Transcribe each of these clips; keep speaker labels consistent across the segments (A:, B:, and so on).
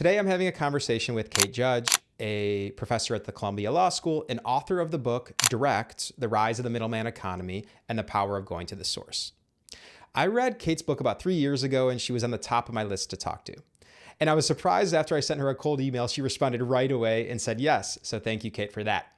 A: Today, I'm having a conversation with Kate Judge, a professor at the Columbia Law School and author of the book Direct: The Rise of the Middleman Economy and the Power of Going to the Source. I read Kate's book about 3 years ago, and she was on the top of my list to talk to. And I was surprised after I sent her a cold email, she responded right away and said yes. So thank you, Kate, for that.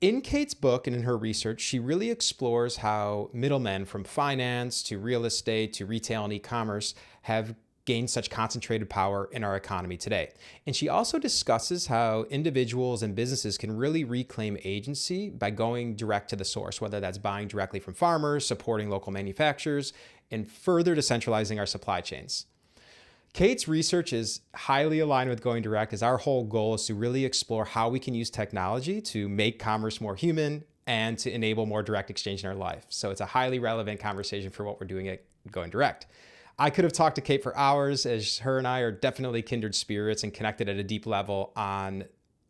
A: In Kate's book and in her research, she really explores how middlemen from finance to real estate to retail and e-commerce have gained such concentrated power in our economy today. And she also discusses how individuals and businesses can really reclaim agency by going direct to the source, whether that's buying directly from farmers, supporting local manufacturers, and further decentralizing our supply chains. Kate's research is highly aligned with going direct, as our whole goal is to really explore how we can use technology to make commerce more human and to enable more direct exchange in our life. So it's a highly relevant conversation for what we're doing at Going Direct. I could have talked to Kate for hours, as her and I are definitely kindred spirits and connected at a deep level on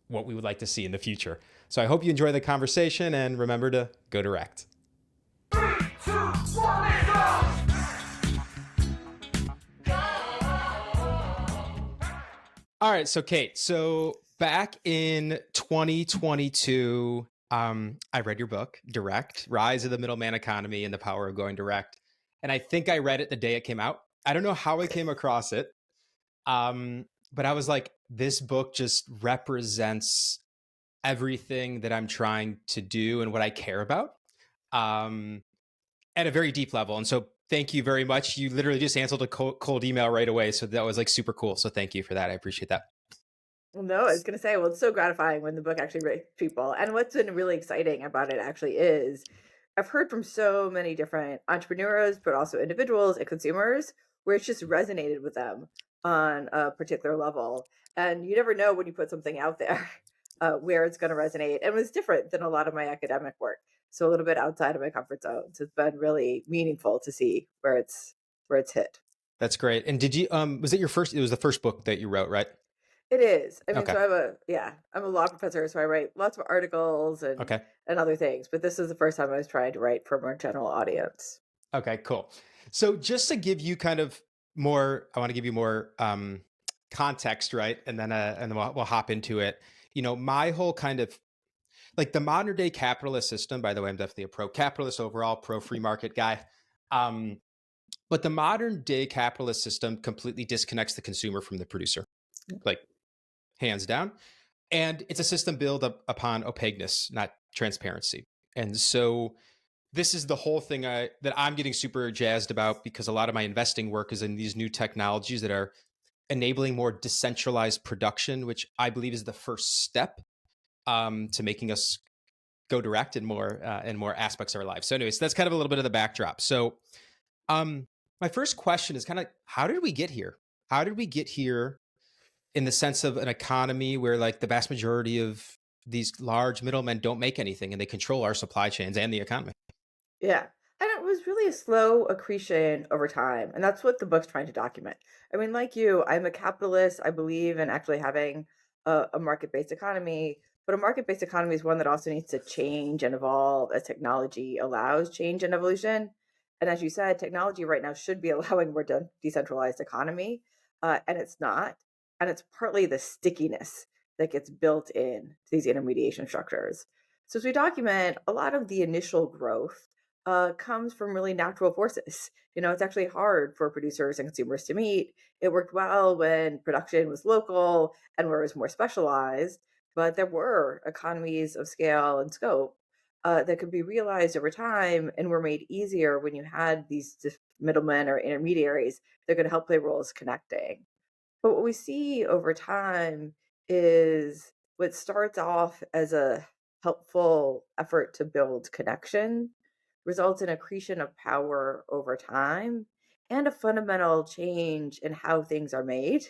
A: what we would like to see in the future. So I hope you enjoy the conversation, and remember to go direct.
B: 3, 2, 1, let's go!
A: All right, so Kate, back in 2022, I read your book, Direct: Rise of the Middleman Economy and the Power of Going Direct. And I think I read it the day it came out. I don't know how I came across it, but I was like, this book just represents everything that I'm trying to do and what I care about at a very deep level. And so thank you very much. You literally just answered a cold email right away. So that was like super cool. So thank you for that. I appreciate that.
C: Well, no, I was going to say, well, it's so gratifying when the book actually reaches people. And what's been really exciting about it actually is I've heard from so many different entrepreneurs, but also individuals and consumers where it's just resonated with them on a particular level. And you never know when you put something out there where it's going to resonate. And it was different than a lot of my academic work. So a little bit outside of my comfort zone. So it's been really meaningful to see where it's hit.
A: That's great. And did you, was it was the first book that you wrote, right?
C: It is. I mean,
A: Okay.
C: so I'm a law professor, so I write lots of articles
A: Okay.
C: and other things, but this is the first time I was trying to write for a more general audience.
A: Okay, cool. So just to give you kind of more, I want to give you more context, right? And then we'll hop into it. You know, my whole kind of like the modern day capitalist system, by the way, I'm definitely a pro-capitalist overall, pro-free market guy. But the modern day capitalist system completely disconnects the consumer from the producer, like hands down. And it's a system built upon opaqueness, not transparency. And so this is the whole thing that I'm getting super jazzed about, because a lot of my investing work is in these new technologies that are enabling more decentralized production, which I believe is the first step to making us go direct in more aspects of our lives. So anyways, that's kind of a little bit of the backdrop. So my first question is kind of, how did we get here? How did we get here in the sense of an economy where like the vast majority of these large middlemen don't make anything and they control our supply chains and the economy?
C: Yeah. And it was really a slow accretion over time. And that's what the book's trying to document. I mean, like you, I'm a capitalist. I believe in actually having a market-based economy, but a market-based economy is one that also needs to change and evolve as technology allows change and evolution. And as you said, technology right now should be allowing more decentralized economy, and it's not. And it's partly the stickiness that gets built in to these intermediation structures. So as we document, a lot of the initial growth comes from really natural forces. You know, it's actually hard for producers and consumers to meet. It worked well when production was local and where it was more specialized, but there were economies of scale and scope that could be realized over time and were made easier when you had these middlemen or intermediaries that could help play roles connecting. But what we see over time is what starts off as a helpful effort to build connection results in accretion of power over time and a fundamental change in how things are made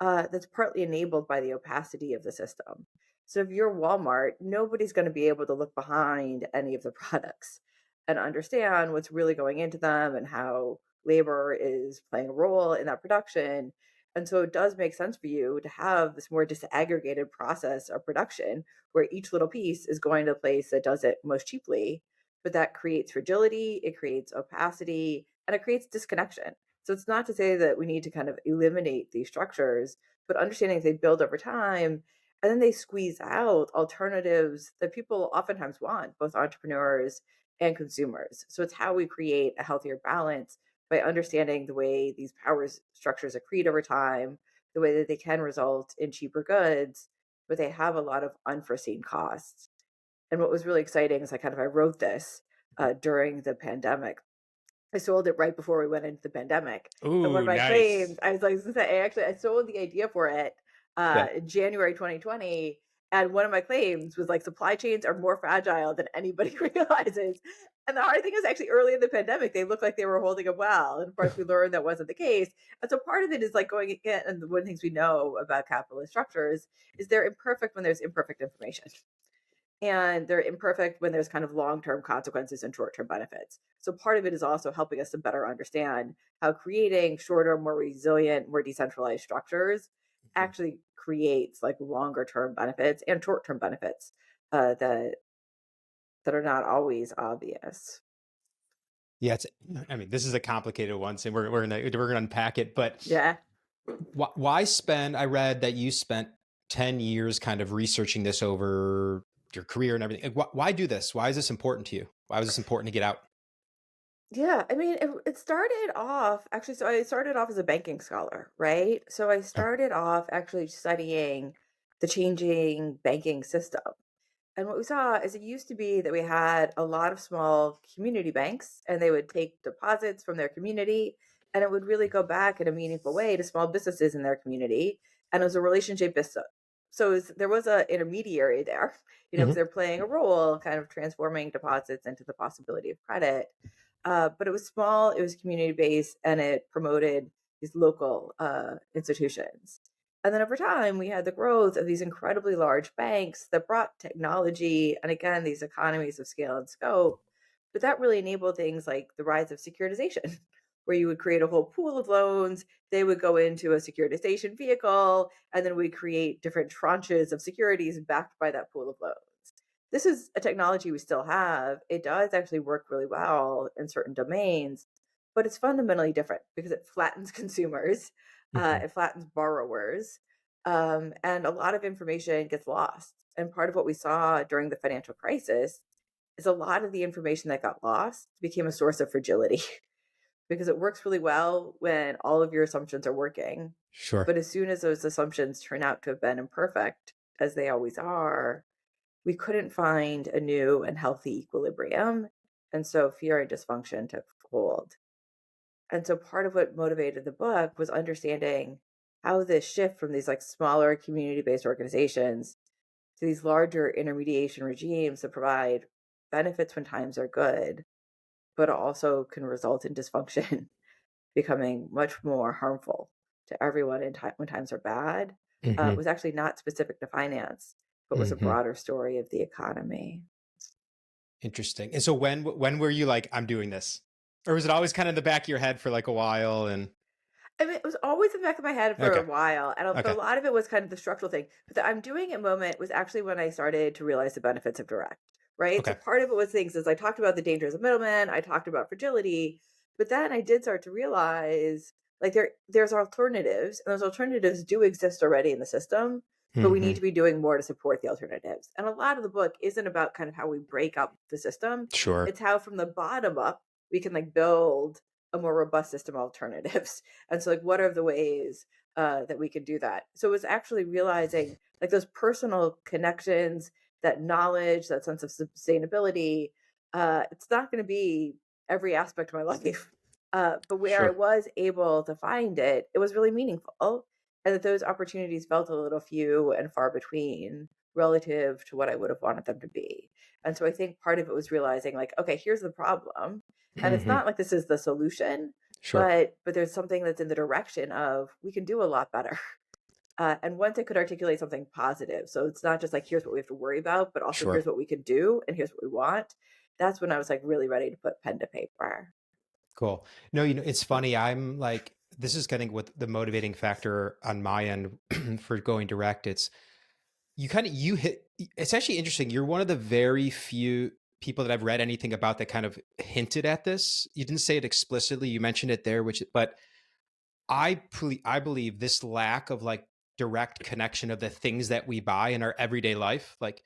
C: that's partly enabled by the opacity of the system. So if you're Walmart, nobody's going to be able to look behind any of the products and understand what's really going into them and how labor is playing a role in that production. And so it does make sense for you to have this more disaggregated process of production where each little piece is going to the place that does it most cheaply. But that creates fragility, it creates opacity, and it creates disconnection. So it's not to say that we need to kind of eliminate these structures, but understanding they build over time, and then they squeeze out alternatives that people oftentimes want, both entrepreneurs and consumers. So it's how we create a healthier balance by understanding the way these power structures accrete over time, the way that they can result in cheaper goods, but they have a lot of unforeseen costs. And what was really exciting is I wrote this during the pandemic. I sold it right before we went into the pandemic. And one of
A: Ooh,
C: my claims,
A: nice.
C: I was like, I sold the idea for it
A: Yeah.
C: in January 2020. And one of my claims was like, supply chains are more fragile than anybody realizes. And the hard thing is actually early in the pandemic, they looked like they were holding up well. And of course, we learned that wasn't the case. And so part of it is like going again, and one of the things we know about capitalist structures is they're imperfect when there's imperfect information, and they're imperfect when there's kind of long-term consequences and short-term benefits. So part of it is also helping us to better understand how creating shorter, more resilient, more decentralized structures
A: Mhm.
C: actually creates like longer-term benefits and short-term benefits that are not always obvious.
A: Yeah, I mean, this is a complicated one, so we're gonna unpack it. But
C: Yeah.
A: why spend? I read that you spent 10 years kind of researching this over your career and everything. Like, why do this? Why is this important to you? Why was this important to get out?
C: Yeah, I mean, it started off actually. So I started off as a banking scholar, right? So I
A: Oh,
C: started off actually studying the changing banking system. And what we saw is it used to be that we had a lot of small community banks, and they would take deposits from their community, and it would really go back in a meaningful way to small businesses in their community. And it was a relationship business. So there was an intermediary there, because
A: mhm.
C: they're playing a role kind of transforming deposits into the possibility of credit. But it was small, it was community based, and it promoted these local institutions. And then over time, we had the growth of these incredibly large banks that brought technology and again, these economies of scale and scope. But that really enabled things like the rise of securitization, where you would create a whole pool of loans. They would go into a securitization vehicle, and then we create different tranches of securities backed by that pool of loans. This is a technology we still have. It does actually work really well in certain domains, but it's fundamentally different because it flattens consumers,
A: Mhm.
C: it flattens borrowers, and a lot of information gets lost. And part of what we saw during the financial crisis is a lot of the information that got lost became a source of fragility because it works really well when all of your assumptions are working.
A: Sure.
C: But as soon as those assumptions turn out to have been imperfect, as they always are, we couldn't find a new and healthy equilibrium. And so fear and dysfunction took hold. And so part of what motivated the book was understanding how this shift from these like smaller community based organizations to these larger intermediation regimes that provide benefits when times are good, but also can result in dysfunction becoming much more harmful to everyone when times are bad,
A: Hmm.
C: was actually not specific to finance, but was a
A: Hmm.
C: broader story of the economy.
A: Interesting. And so when were you like, I'm doing this, or was it always kind of in the back of your head for like a while? And
C: I mean, it was always in the back of my head for a
A: okay,
C: while, but a
A: okay,
C: lot of it was kind of the structural thing. But the I'm doing it moment was actually when I started to realize the benefits of direct, right? So
A: okay.
C: part of it was things as I talked about the dangers of middlemen, I talked about fragility, but then I did start to realize like there's alternatives, and those alternatives do exist already in the system, but we need
A: Hmm.
C: to be doing more to support the alternatives. And a lot of the book isn't about kind of how we break up the system.
A: Sure.
C: It's how from the bottom up we can like build a more robust system of alternatives. And so, like, what are the ways that we can do that? So it was actually realizing like those personal connections, that knowledge, that sense of sustainability. It's not going to be every aspect of my life, but where I
A: Sure.
C: was able to find it, it was really meaningful, and that those opportunities felt a little few and far between relative to what I would have wanted them to be. And so I think part of it was realizing like, okay, here's the problem, and it's
A: Hmm.
C: not like this is the solution,
A: Sure.
C: but there's something that's in the direction of we can do a lot better. And once I could articulate something positive, so it's not just like here's what we have to worry about, but also
A: Sure.
C: here's what we can do and here's what we want. That's when I was like really ready to put pen to paper.
A: Cool. No, it's funny. I'm like, this is getting what the motivating factor on my end for going direct. It's you hit. It's actually interesting. You're one of the very few people that I've read anything about that kind of hinted at this. You didn't say it explicitly. You mentioned it there, but I believe this lack of like direct connection of the things that we buy in our everyday life, like,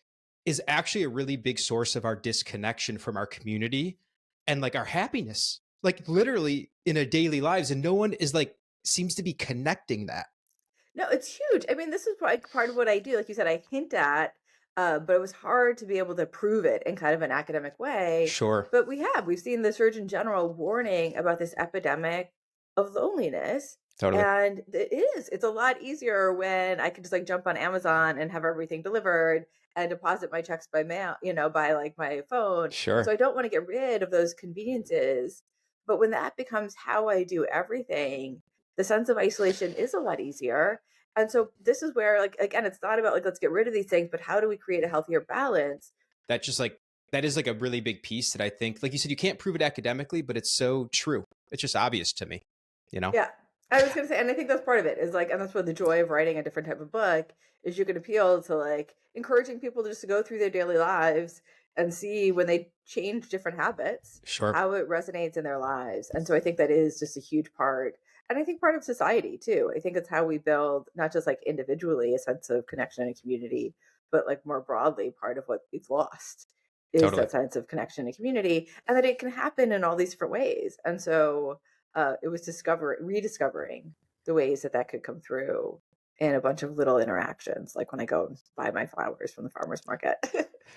A: is actually a really big source of our disconnection from our community and like our happiness, like literally in our daily lives. And no one is like, seems to be connecting that.
C: No, it's huge. I mean, this is like part of what I do. Like you said, I hint at, but it was hard to be able to prove it in kind of an academic way.
A: Sure.
C: But we've seen the Surgeon General warning about this epidemic of loneliness.
A: Totally.
C: And it's a lot easier when I can just like jump on Amazon and have everything delivered and deposit my checks by mail, by like my phone. So
A: Sure.
C: I don't want to get rid of those conveniences. But when that becomes how I do everything, the sense of isolation is a lot easier. And so this is where, like, again, it's not about like, let's get rid of these things, but how do we create a healthier balance?
A: That just like, that is like a really big piece that I think, like you said, you can't prove it academically, but it's so true. It's just obvious to me, you know?
C: Yeah. I was gonna say, and I think that's part of it is like, and that's what the joy of writing a different type of book is you can appeal to like encouraging people just to go through their daily lives and see when they change different habits,
A: Sure.
C: how it resonates in their lives. And so I think that is just a huge part. And I think part of society too. I think it's how we build not just like individually a sense of connection and community, but like more broadly, part of what we've lost is
A: Totally.
C: that sense of connection and community, and that it can happen in all these different ways. And so it was rediscovering the ways that that could come through in a bunch of little interactions, like when I go and buy my flowers from the farmer's market.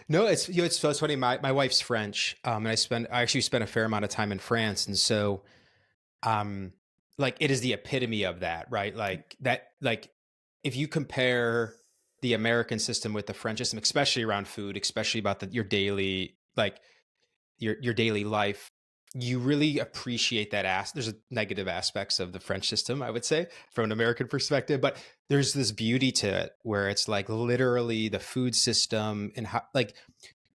A: No, it's, it's so it's funny. My wife's French, and I actually spent a fair amount of time in France, and so um, like it is the epitome of that, right? Like that, like if you compare the American system with the French system, especially around food, especially about your daily, like your daily life, you really appreciate that there's a negative aspects of the French system, I would say, from an American perspective, but there's this beauty to it where it's like literally the food system and how like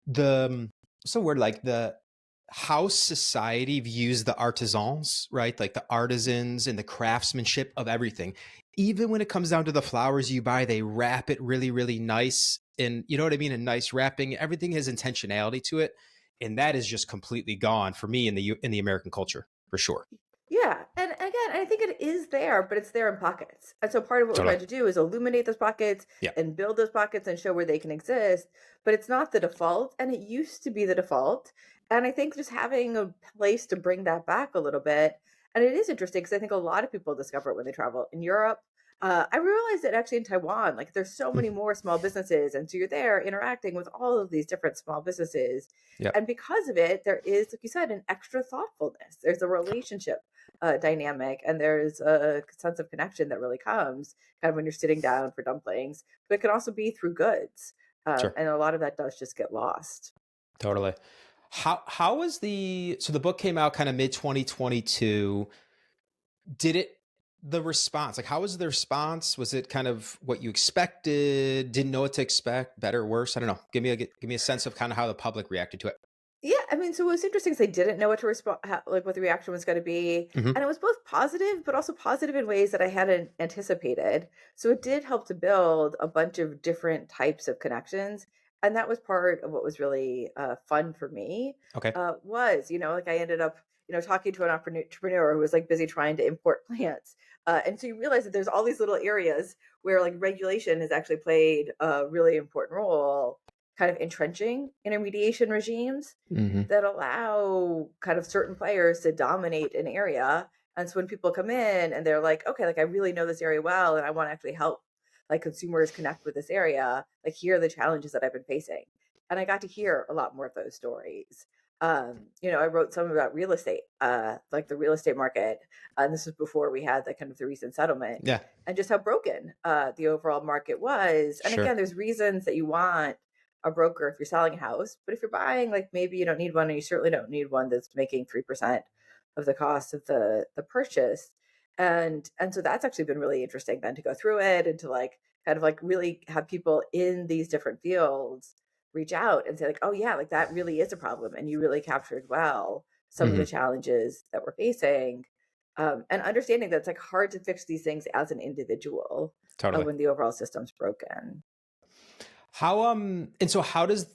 A: the so we're like the how society views the artisans, right? Like the artisans and the craftsmanship of everything. Even when it comes down to the flowers you buy, they wrap it really, really nice. And you know what I mean? A nice wrapping. Everything has intentionality to it. And that is just completely gone for me in the American culture, for sure.
C: Yeah, and again, I think it is there, but it's there in pockets. And so part of what we're
A: Totally.
C: trying to do is illuminate those pockets
A: Yeah.
C: and build those pockets and show where they can exist, but it's not the default, and it used to be the default. And I think just having a place to bring that back a little bit, and it is interesting because I think a lot of people discover it when they travel in Europe. I realized that actually in Taiwan, like there's so many more small businesses, and so you're there interacting with all of these different small businesses,
A: Yeah.
C: and because of it, there is, like you said, an extra thoughtfulness. There's a relationship dynamic, and there's a sense of connection that really comes kind of when you're sitting down for dumplings, but it can also be through goods,
A: Sure.
C: and a lot of that does just get lost.
A: Totally. How was so the book came out kind of mid 2022. Did it the response, like how was the response? Was it kind of what you expected? Didn't know what to expect? Better, worse? I don't know. Give me a sense of kind of how the public reacted to it.
C: Yeah, I mean, so it was interesting because they didn't know what to respond, like what the reaction was going to be,
A: Hmm.
C: and it was both positive, but also positive in ways that I hadn't anticipated. So it did help to build a bunch of different types of connections, and that was part of what was really fun for me.
A: Okay.
C: Was like I ended up talking to an entrepreneur who was like busy trying to import plants, and so you realize that there's all these little areas where like regulation has actually played a really important role, kind of entrenching intermediation regimes
A: Hmm.
C: that allow kind of certain players to dominate an area. And so when people come in and they're like, okay, like I really know this area well and I want to actually help like consumers connect with this area, like here are the challenges that I've been facing. And I got to hear a lot more of those stories. I wrote some about real estate, like the real estate market. And this was before we had the kind of the recent settlement,
A: Yeah.
C: and just how broken the overall market was. And
A: Sure.
C: again, there's reasons that you want a broker if you're selling a house, but if you're buying, like maybe you don't need one, and you certainly don't need one that's making 3% of the cost of the purchase. And so that's actually been really interesting then to go through it and to like kind of like really have people in these different fields reach out and say like, oh yeah, like that really is a problem, and you really captured well some of the
A: Hmm.
C: challenges that we're facing, and understanding that it's like hard to fix these things as an individual
A: Totally.
C: when the overall system's broken.
A: And so how does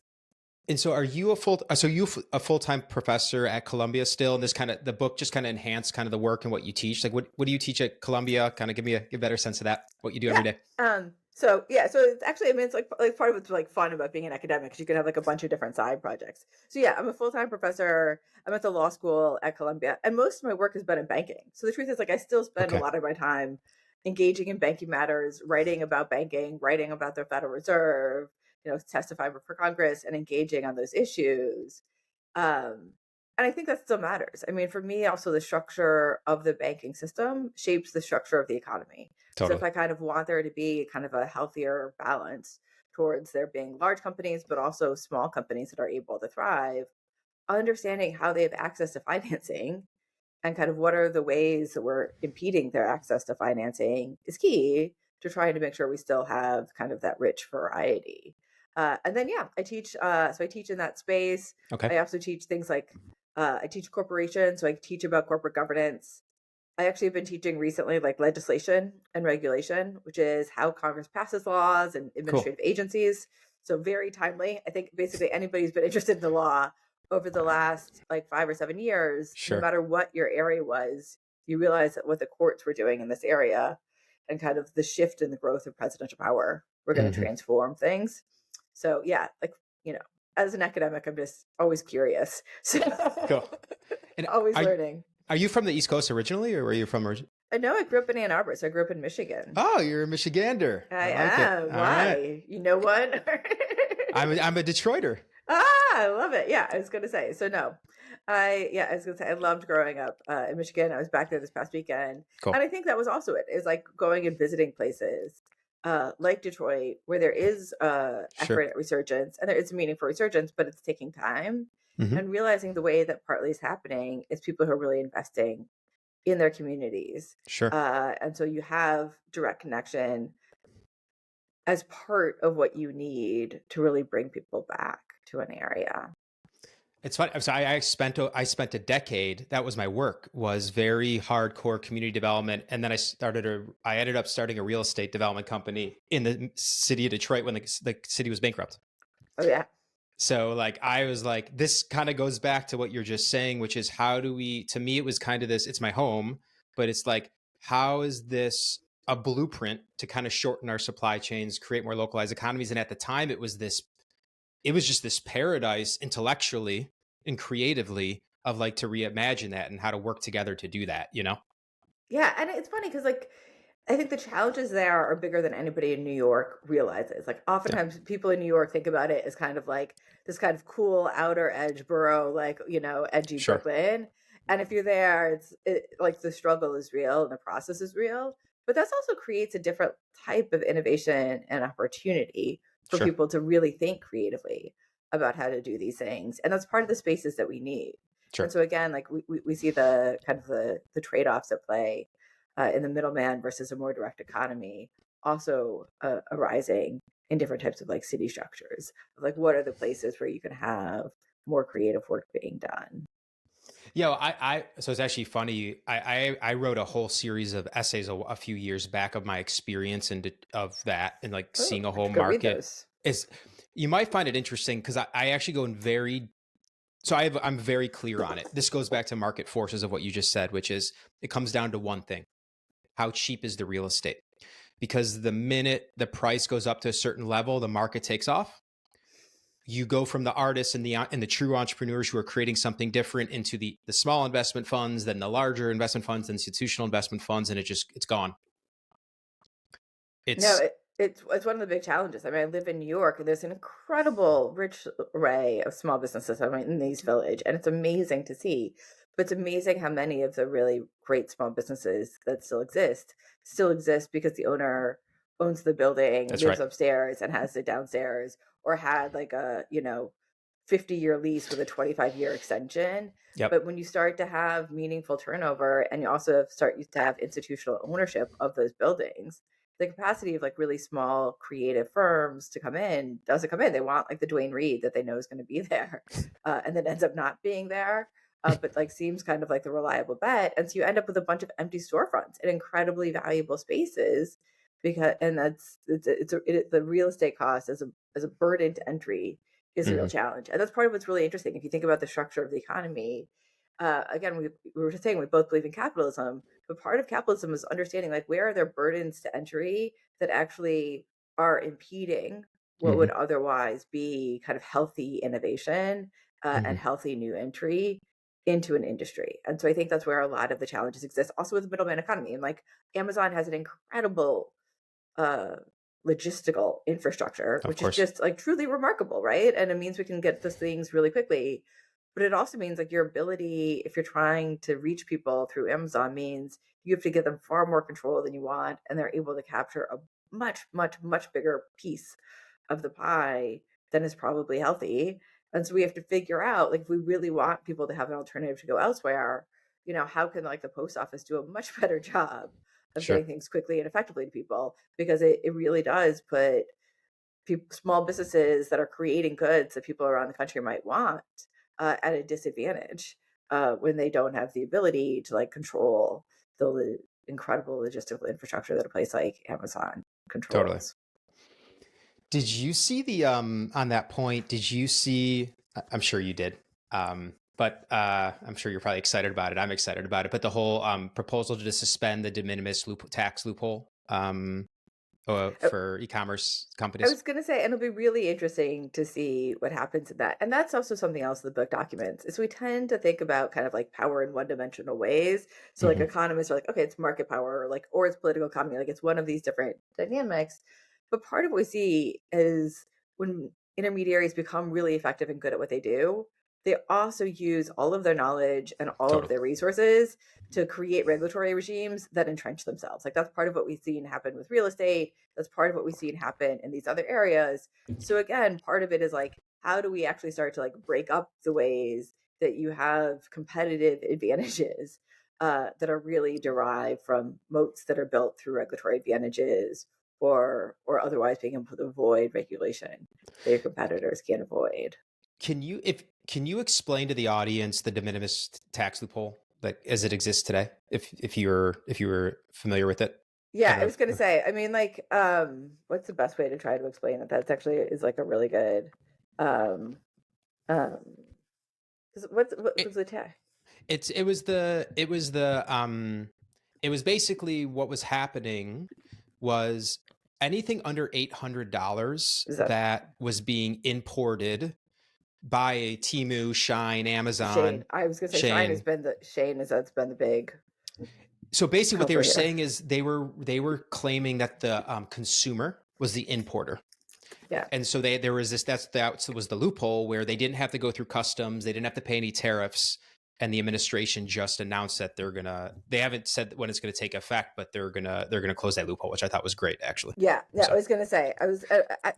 A: And so are you a full-time professor at Columbia still? And this kind of, the book just kind of enhanced kind of the work and what you teach. Like what do you teach at Columbia? Kind of give me a better sense of that, what you do
C: Yeah.
A: every day.
C: So yeah, so it's actually, I mean, it's like part of it's like fun about being an academic because you can have like a bunch of different side projects. So yeah, I'm a full-time professor. I'm at the law school at Columbia, and most of my work has been in banking. So the truth is, like, I still spend a
A: Okay.
C: lot of my time engaging in banking matters, writing about banking, writing about the Federal Reserve, testifying for Congress and engaging on those issues. Um, and I think that still matters. I mean, for me, also the structure of the banking system shapes the structure of the economy. So if
A: Totally.
C: I kind of want there to be kind of a healthier balance towards there being large companies, but also small companies that are able to thrive, understanding how they have access to financing and kind of what are the ways that we're impeding their access to financing is key to trying to make sure we still have kind of that rich variety. And then, yeah, I teach. So I teach in that space.
A: Okay.
C: I also teach things like I teach corporations. So I teach about corporate governance. I actually have been teaching recently like legislation and regulation, which is how Congress passes laws and
A: Cool.
C: administrative agencies. So very timely. I think basically anybody who's been interested in the law over the last like 5 or 7 years, no
A: Sure.
C: matter what your area was, you realize that what the courts were doing in this area and kind of the shift in the growth of presidential power were going to
A: Hmm.
C: transform things. So yeah, like, as an academic, I'm just always curious. So
A: Cool. And
C: always learning.
A: are you from the East Coast originally, or where are you from?
C: I know I grew up in Ann Arbor, so I grew up in Michigan.
A: Oh, you're a Michigander. I
C: I
A: like it.
C: am.
A: All right.
C: Why? You know what?
A: I'm a Detroiter.
C: I love it. Yeah, I was gonna say. So no, I was gonna say I loved growing up in Michigan. I was back there this past weekend,
A: Cool.
C: and I think that was also it. Is like going and visiting places like Detroit, where there is effort
A: Sure.
C: at resurgence, and there is a meaningful resurgence, but it's taking time.
A: Hmm.
C: And realizing the way that partly is happening is people who are really investing in their communities,
A: Sure.
C: and so you have direct connection as part of what you need to really bring people back to an area.
A: It's funny. So I spent a decade. That was my work. Was very hardcore community development, and then I ended up starting a real estate development company in the city of Detroit when the city was bankrupt.
C: Oh yeah.
A: So like I was like, this kind of goes back to what you're just saying, which is how do we? To me, it was kind of this. It's my home, but it's like, how is this a blueprint to kind of shorten our supply chains, create more localized economies? And at the time, it was just this paradise intellectually and creatively of like to reimagine that and how to work together to do that, you know?
C: Yeah, and it's funny because like I think the challenges there are bigger than anybody in New York realizes. Like
A: Yeah,
C: oftentimes people in New York think about it as kind of like this kind of cool outer edge borough, like, edgy
A: sure,
C: Brooklyn. And if you're there, like the struggle is real and the process is real. But that's also creates a different type of innovation and opportunity for
A: sure,
C: people to really think creatively about how to do these things. And that's part of the spaces that we need. And
A: sure.
C: so again, like we see the kind of the trade-offs at play in the middleman versus a more direct economy also arising in different types of like city structures of like what are the places where you can have more creative work being done.
A: So it's actually funny. I wrote a whole series of essays a few years back of my experience and of that and like
C: Oh,
A: seeing a
C: I
A: whole
C: should go read
A: market
C: those.
A: is, you might find it interesting because I actually go in very, I'm very clear on it. This goes back to market forces of what you just said, which is it comes down to one thing. How cheap is the real estate? Because the minute the price goes up to a certain level, the market takes off. You go from the artists and the true entrepreneurs who are creating something different into the small investment funds, then the larger investment funds, institutional investment funds, and it's gone.
C: No,
A: It's
C: it's one of the big challenges. I mean, I live in New York, and there's an incredible, rich array of small businesses. I mean, in the East Village, and it's amazing to see. But it's amazing how many of the really great small businesses that still exist because the owner owns the building,
A: that's right.
C: lives upstairs, and has it downstairs, or had like a 50-year lease with a 25-year extension.
A: Yep.
C: But when you start to have meaningful turnover, and you also start to have institutional ownership of those buildings, the capacity of like really small creative firms to come in doesn't come in. They want like the Dwayne Reed that they know is going to be there, and then ends up not being there. But like seems kind of like the reliable bet, and so you end up with a bunch of empty storefronts in incredibly valuable spaces because, and that's the real estate cost as a burden to entry is a real
A: Hmm.
C: challenge. And that's part of what's really interesting. If you think about the structure of the economy, again, we were just saying we both believe in capitalism, but part of capitalism is understanding like where are there burdens to entry that actually are impeding what would
A: Hmm.
C: otherwise be kind of healthy innovation and
A: Hmm.
C: healthy new entry into an industry. And so I think that's where a lot of the challenges exist. Also with the middleman economy, and like Amazon has an incredible uh, logistical infrastructure,
A: Of
C: which is
A: course.
C: just like truly remarkable, right? And it means we can get those things really quickly. But it also means like your ability, if you're trying to reach people through Amazon, means you have to give them far more control than you want, and they're able to capture a much, much, much bigger piece of the pie than is probably healthy. And so we have to figure out, like, if we really want people to have an alternative to go elsewhere, how can like the post office do a much better job of
A: Sure.
C: getting things quickly and effectively to people? Because it really does put small businesses that are creating goods that people around the country might want at a disadvantage when they don't have the ability to like control the incredible logistical infrastructure that a place like Amazon
A: Totally.
C: controls.
A: Did you see the on that point? Did you see? I'm sure you did. But I'm sure you're probably excited about it. I'm excited about it. But the whole proposal to suspend the de minimis tax loophole for e-commerce
C: I
A: companies.
C: was going to say, and it'll be really interesting to see what happens in that. And that's also something else the book documents is we tend to think about kind of like power in one-dimensional ways. So like
A: Hmm.
C: economists are like, okay, it's market power, or it's political economy, like it's one of these different dynamics. But part of what we see is when intermediaries become really effective and good at what they do, they also use all of their knowledge and all of
A: Totally.
C: their resources to create regulatory regimes that entrench themselves. Like that's part of what we've seen happen with real estate. That's part of what we've seen happen in these other areas. So again, part of it is like, how do we actually start to like break up the ways that you have competitive advantages that are really derived from moats that are built through regulatory advantages or otherwise being able to avoid regulation that your competitors can't avoid.
A: Can you explain to the audience the de minimis tax loophole like as it exists today? If you were familiar with it,
C: Yeah,
A: kind
C: I was
A: of.
C: gonna say, I mean, like, what's the best way to try to explain it? That's actually is like a really good, um, um, 'cause what was
A: It,
C: the tag?
A: it was basically what was happening was anything under $800
C: Is that
A: that was being imported by a Temu, Shine,
C: Shane?
A: Amazon,
C: I was gonna say Shine has
A: Shane.
C: been the Shane is that's been the big
A: So basically, what they were
C: culprit here.
A: saying is they were claiming that the consumer was the importer.
C: Yeah,
A: And so there was that was the loophole where they didn't have to go through customs, they didn't have to pay any tariffs, and the administration just announced that they haven't said when it's gonna take effect, but they're gonna close that loophole, which I thought was great actually.
C: yeah, yeah. I
A: So
C: was gonna say I was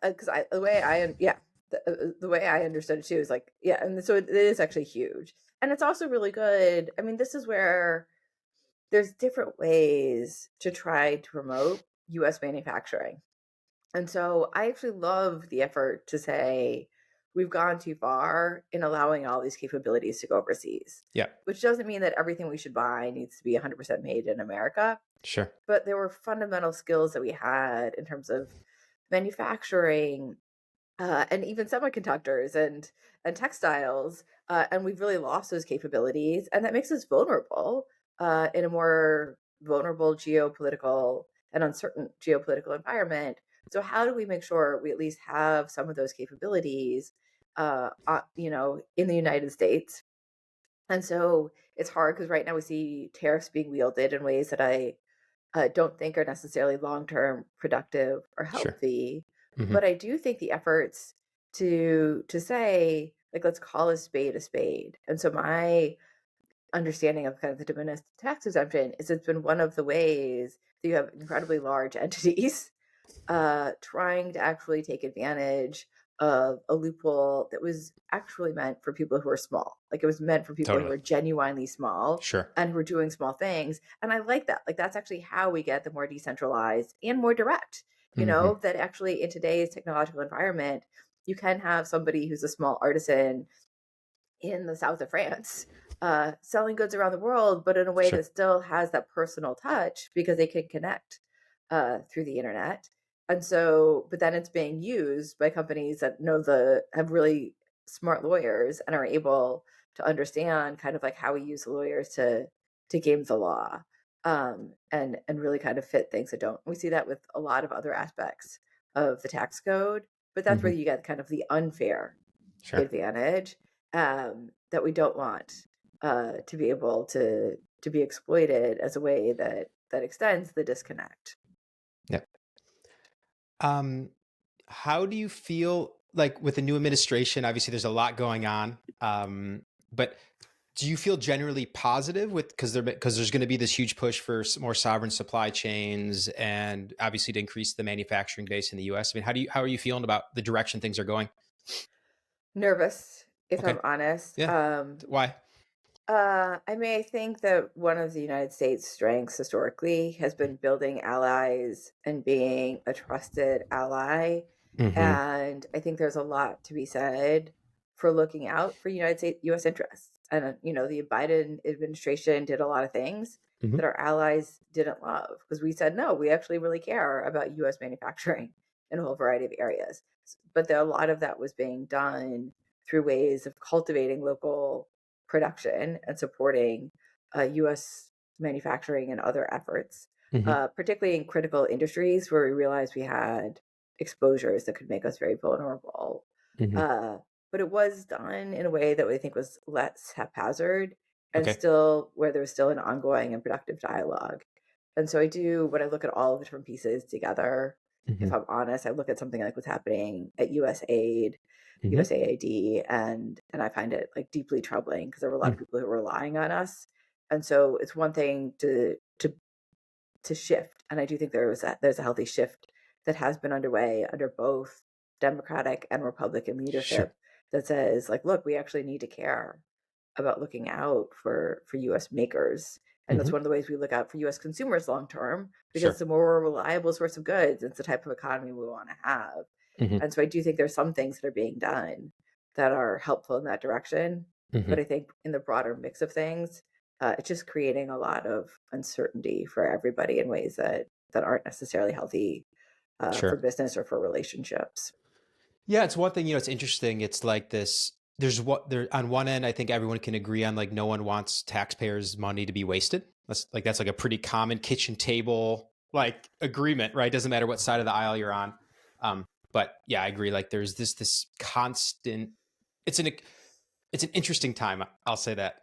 C: because the way yeah the way I understood it too is like yeah, and so it is actually huge, and it's also really good. I mean, this is where there's different ways to try to promote U.S. manufacturing. And so I actually love the effort to say we've gone too far in allowing all these capabilities to go overseas,
A: yeah,
C: which doesn't mean that everything we should buy needs to be 100% made in America.
A: sure.
C: But there were fundamental skills that we had in terms of manufacturing and even semiconductors and textiles, and we've really lost those capabilities, and that makes us vulnerable in a more vulnerable geopolitical and uncertain geopolitical environment. So, how do we make sure we at least have some of those capabilities, in the United States? And so it's hard because right now we see tariffs being wielded in ways that I don't think are necessarily long term productive or
A: Sure.
C: healthy.
A: Hmm.
C: But I do think the efforts to say like let's call a spade a spade. And so my understanding of kind of the de minimis tax exemption is it's been one of the ways that you have incredibly large entities trying to actually take advantage of a loophole that was actually meant for people who are small. Like it was meant for people who
A: Totally.
C: are genuinely small
A: Sure.
C: and who are doing small things. And I like that. Like that's actually how we get the more decentralized and more direct,
A: Hmm.
C: that actually in today's technological environment, you can have somebody who's a small artisan in the south of France selling goods around the world, but in a way
A: Sure.
C: that still has that personal touch because they can connect through the internet. And so, but then it's being used by companies that have really smart lawyers and are able to understand kind of like how we use the lawyers to game the law, and really kind of fit things that don't. We see that with a lot of other aspects of the tax code, but that's where
A: Hmm.
C: you get kind of the unfair
A: Sure.
C: advantage, that we don't want to be able to be exploited as a way that extends the disconnect.
A: Yep. Um, how do you feel like with the new administration? Obviously, there's a lot going on. But do you feel generally positive with because there's going to be this huge push for more sovereign supply chains and obviously to increase the manufacturing base in the U.S. I mean, how are you feeling about the direction things are going?
C: Nervous, if
A: Okay.
C: I'm honest.
A: Yeah. Why?
C: I mean, I think that one of the United States' strengths historically has been building allies and being a trusted ally.
A: Hmm.
C: And I think there's a lot to be said for looking out for United States US interests. And the Biden administration did a lot of things
A: Hmm.
C: that our allies didn't love because we said no, we actually really care about US manufacturing in a whole variety of areas. But a lot of that was being done through ways of cultivating local production and supporting U.S. manufacturing and other efforts,
A: Hmm.
C: particularly in critical industries where we realized we had exposures that could make us very vulnerable.
A: Hmm.
C: Uh, but it was done in a way that we think was less haphazard and
A: Okay.
C: still where there was still an ongoing and productive dialogue. And so when I look at all the different pieces together, if
A: Hmm.
C: I'm honest, I look at something like what's happening at USAID,
A: Hmm.
C: USAID, and I find it like deeply troubling because there were a lot
A: Hmm.
C: of people who were relying on us. And so it's one thing to shift, and I do think there's a healthy shift that has been underway under both Democratic and Republican
A: Sure.
C: leadership that says like, look, we actually need to care about looking out for US makers. And that's
A: Hmm.
C: one of the ways we look out for US consumers long term because
A: Sure.
C: it's a more reliable source of goods. It's the type of economy we want to have.
A: Hmm.
C: And so I do think there's some things that are being done that are helpful in that direction.
A: Hmm.
C: But I think in the broader mix of things, it's just creating a lot of uncertainty for everybody in ways that aren't necessarily healthy for
A: Sure.
C: business or for relationships.
A: Yeah, it's one thing, it's interesting. It's like this, there's what there on one end, I think everyone can agree on like no one wants taxpayers' money to be wasted. That's like a pretty common kitchen table like agreement, right? Doesn't matter what side of the aisle you're on. But yeah, I agree. Like there's this constant it's an it's an interesting time, I'll say that.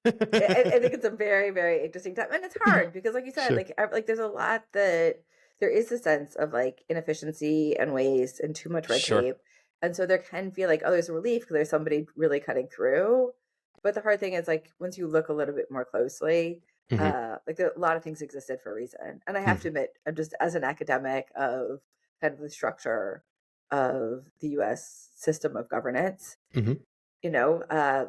C: I think it's a very, very interesting time, and it's hard because, like you said,
A: Sure.
C: like there's a lot that there is a sense of like inefficiency and waste and too much red
A: Sure.
C: tape, and so there can feel like, oh, there's a relief because there's somebody really cutting through. But the hard thing is like once you look a little bit more closely,
A: Hmm.
C: like a lot of things existed for a reason, and I have to
A: Hmm.
C: admit, I'm just as an academic of kind of the structure of the U.S. system of governance.
A: Hmm.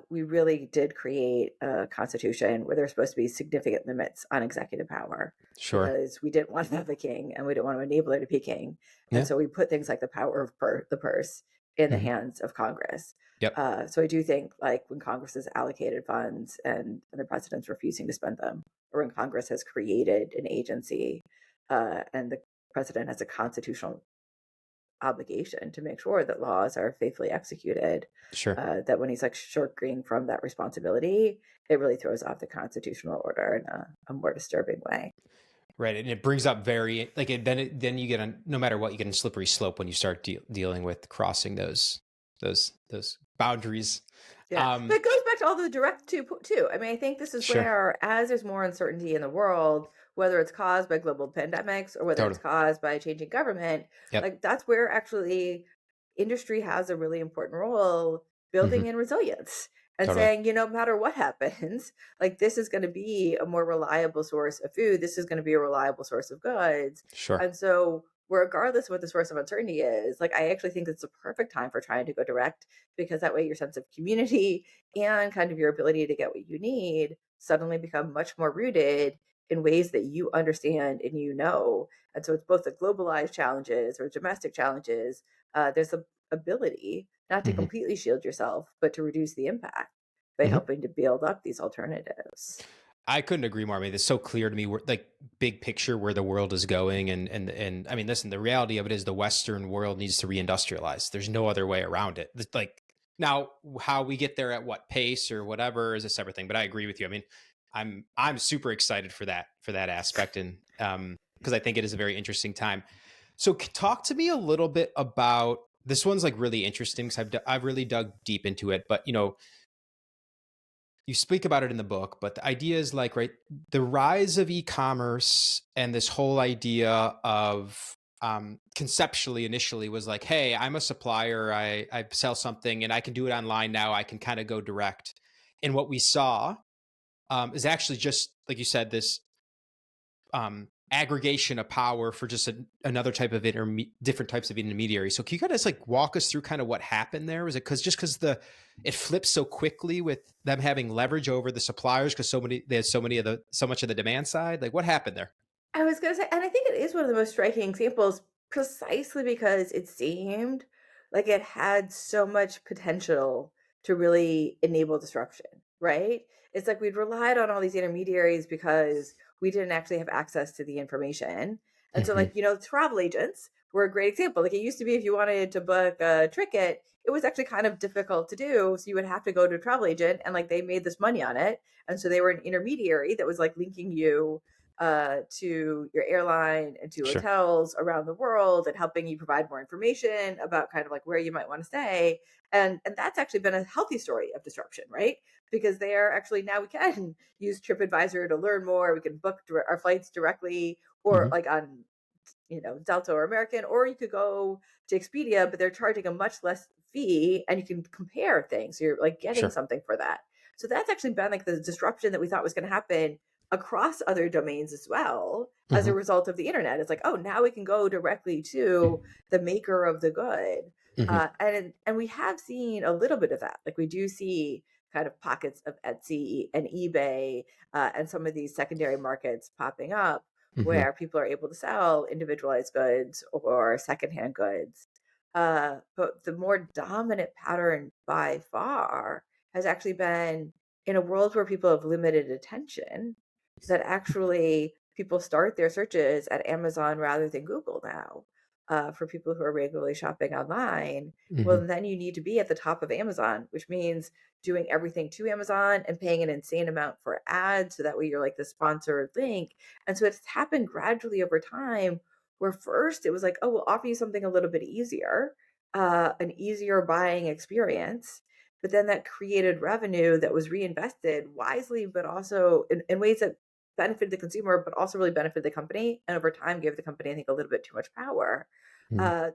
C: We really did create a constitution where there's supposed to be significant limits on executive power
A: Sure.
C: because we didn't want to have a king and we didn't want to enable her to be king. And
A: Yeah.
C: so we put things like the power of the purse in the
A: Hmm.
C: hands of Congress.
A: Yep.
C: So I do think like when Congress has allocated funds and the president's refusing to spend them, or when Congress has created an agency and the president has a constitutional obligation to make sure that laws are faithfully executed,
A: Sure.
C: that when he's like shirking from that responsibility, it really throws off the constitutional order in a more disturbing way.
A: Right, and it brings up very like then you get on no matter what you get a slippery slope when you start dealing with crossing those boundaries.
C: Yeah, but
A: Um,
C: it goes back to all the direct too. I mean, I think this is
A: sure,
C: where, as there's more uncertainty in the world, whether it's caused by global pandemics or whether it's
A: totally.
C: caused by changing government,
A: Yep.
C: like that's where actually industry has a really important role
A: Hmm.
C: building in resilience and
A: Totally.
C: saying, no matter what happens, like this is going to be a more reliable source of food. This is going to be a reliable source of goods.
A: Sure.
C: And so, regardless of what the source of uncertainty is, like I actually think it's a perfect time for trying to go direct because that way your sense of community and kind of your ability to get what you need suddenly become much more rooted in ways that you understand and and so it's both the globalized challenges or domestic challenges. There's the ability not to
A: Hmm.
C: completely shield yourself but to reduce the impact by
A: Hmm.
C: helping to build up these alternatives.
A: I couldn't agree more. I mean, it's so clear to me where, like, big picture where the world is going, and I mean, listen, the reality of it is the Western world needs to reindustrialize. There's no other way around it. Like, now, how we get there at what pace or whatever is a separate thing. But I agree with you. I mean, I'm super excited for that aspect, and because I think it is a very interesting time. So, talk to me a little bit about this one's like really interesting because I've really dug deep into it. But you speak about it in the book, but the idea is like, right, the rise of e-commerce and this whole idea of conceptually initially was like, hey, I'm a supplier, I sell something and I can do it online now. I can kind of go direct. And what we saw is actually just like you said, this aggregation of power for just another type of different types of intermediaries. So can you kind of just like walk us through kind of what happened there? Was it because it flipped so quickly with them having leverage over the suppliers because there's so much of the demand side? Like what happened there?
C: I was gonna say, and I think it is one of the most striking examples precisely because it seemed like it had so much potential to really enable disruption, right? It's like we'd relied on all these intermediaries because we didn't actually have access to the information. And so,
A: Hmm.
C: like, travel agents were a great example. Like, it used to be if you wanted to book a ticket, it was actually kind of difficult to do. So you would have to go to a travel agent and like they made this money on it. And so they were an intermediary that was like linking you to your airline and to
A: Sure.
C: hotels around the world and helping you provide more information about kind of like where you might want to stay. And that's actually been a healthy story of disruption, right? Because they are actually now we can use TripAdvisor to learn more. We can book our flights directly or
A: Hmm.
C: like on Delta or American, or you could go to Expedia, but they're charging a much less fee and you can compare things. So you're like getting
A: Sure.
C: something for that. So that's actually been like the disruption that we thought was going to happen across other domains as well as a
A: Hmm.
C: result of the internet. It's like, oh, now we can go directly to the maker of the good.
A: Hmm.
C: And we have seen a little bit of that. Like we do see kind of pockets of Etsy and eBay and some of these secondary markets popping up
A: Hmm.
C: where people are able to sell individualized goods or secondhand goods. But the more dominant pattern by far has actually been in a world where people have limited attention, that actually people start their searches at Amazon rather than Google now. For people who are regularly shopping online, well,
A: Hmm.
C: then you need to be at the top of Amazon, which means doing everything to Amazon and paying an insane amount for ads. So that way you're like the sponsored link. And so it's happened gradually over time where first it was like, oh, we'll offer you something a little bit easier, an easier buying experience. But then that created revenue that was reinvested wisely, but also in ways that benefited the consumer, but also really benefited the company. And over time gave the company, I think, a little bit too much power.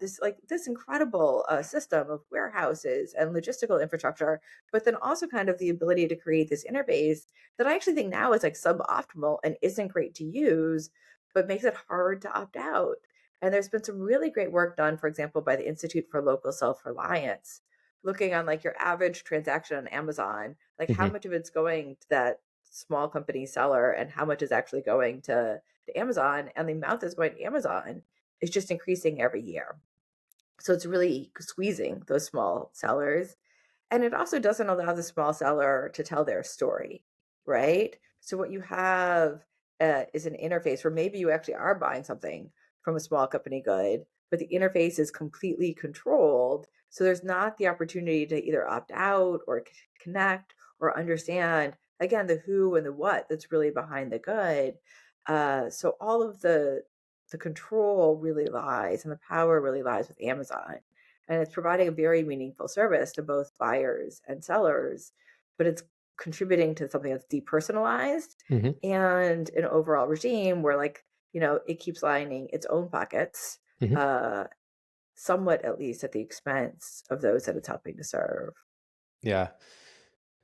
C: This incredible system of warehouses and logistical infrastructure, but then also kind of the ability to create this interface that I actually think now is like suboptimal and isn't great to use, but makes it hard to opt out. And there's been some really great work done, for example, by the Institute for Local Self-Reliance, looking on like your average transaction on Amazon, like how
A: Hmm.
C: much of it's going to that small company seller and how much is actually going to Amazon. And the amount that's going to Amazon is just increasing every year. So it's really squeezing those small sellers. And it also doesn't allow the small seller to tell their story, right? So what you have is an interface where maybe you actually are buying something from a small company good, but the interface is completely controlled. So there's not the opportunity to either opt out or connect or understand, again, the who and the what that's really behind the good. So all of the control really lies and the power really lies with Amazon. And it's providing a very meaningful service to both buyers and sellers, but it's contributing to something that's depersonalized
A: Hmm.
C: and an overall regime where, like, it keeps lining its own pockets,
A: Hmm.
C: uh, somewhat at least at the expense of those that it's helping to serve.
A: Yeah.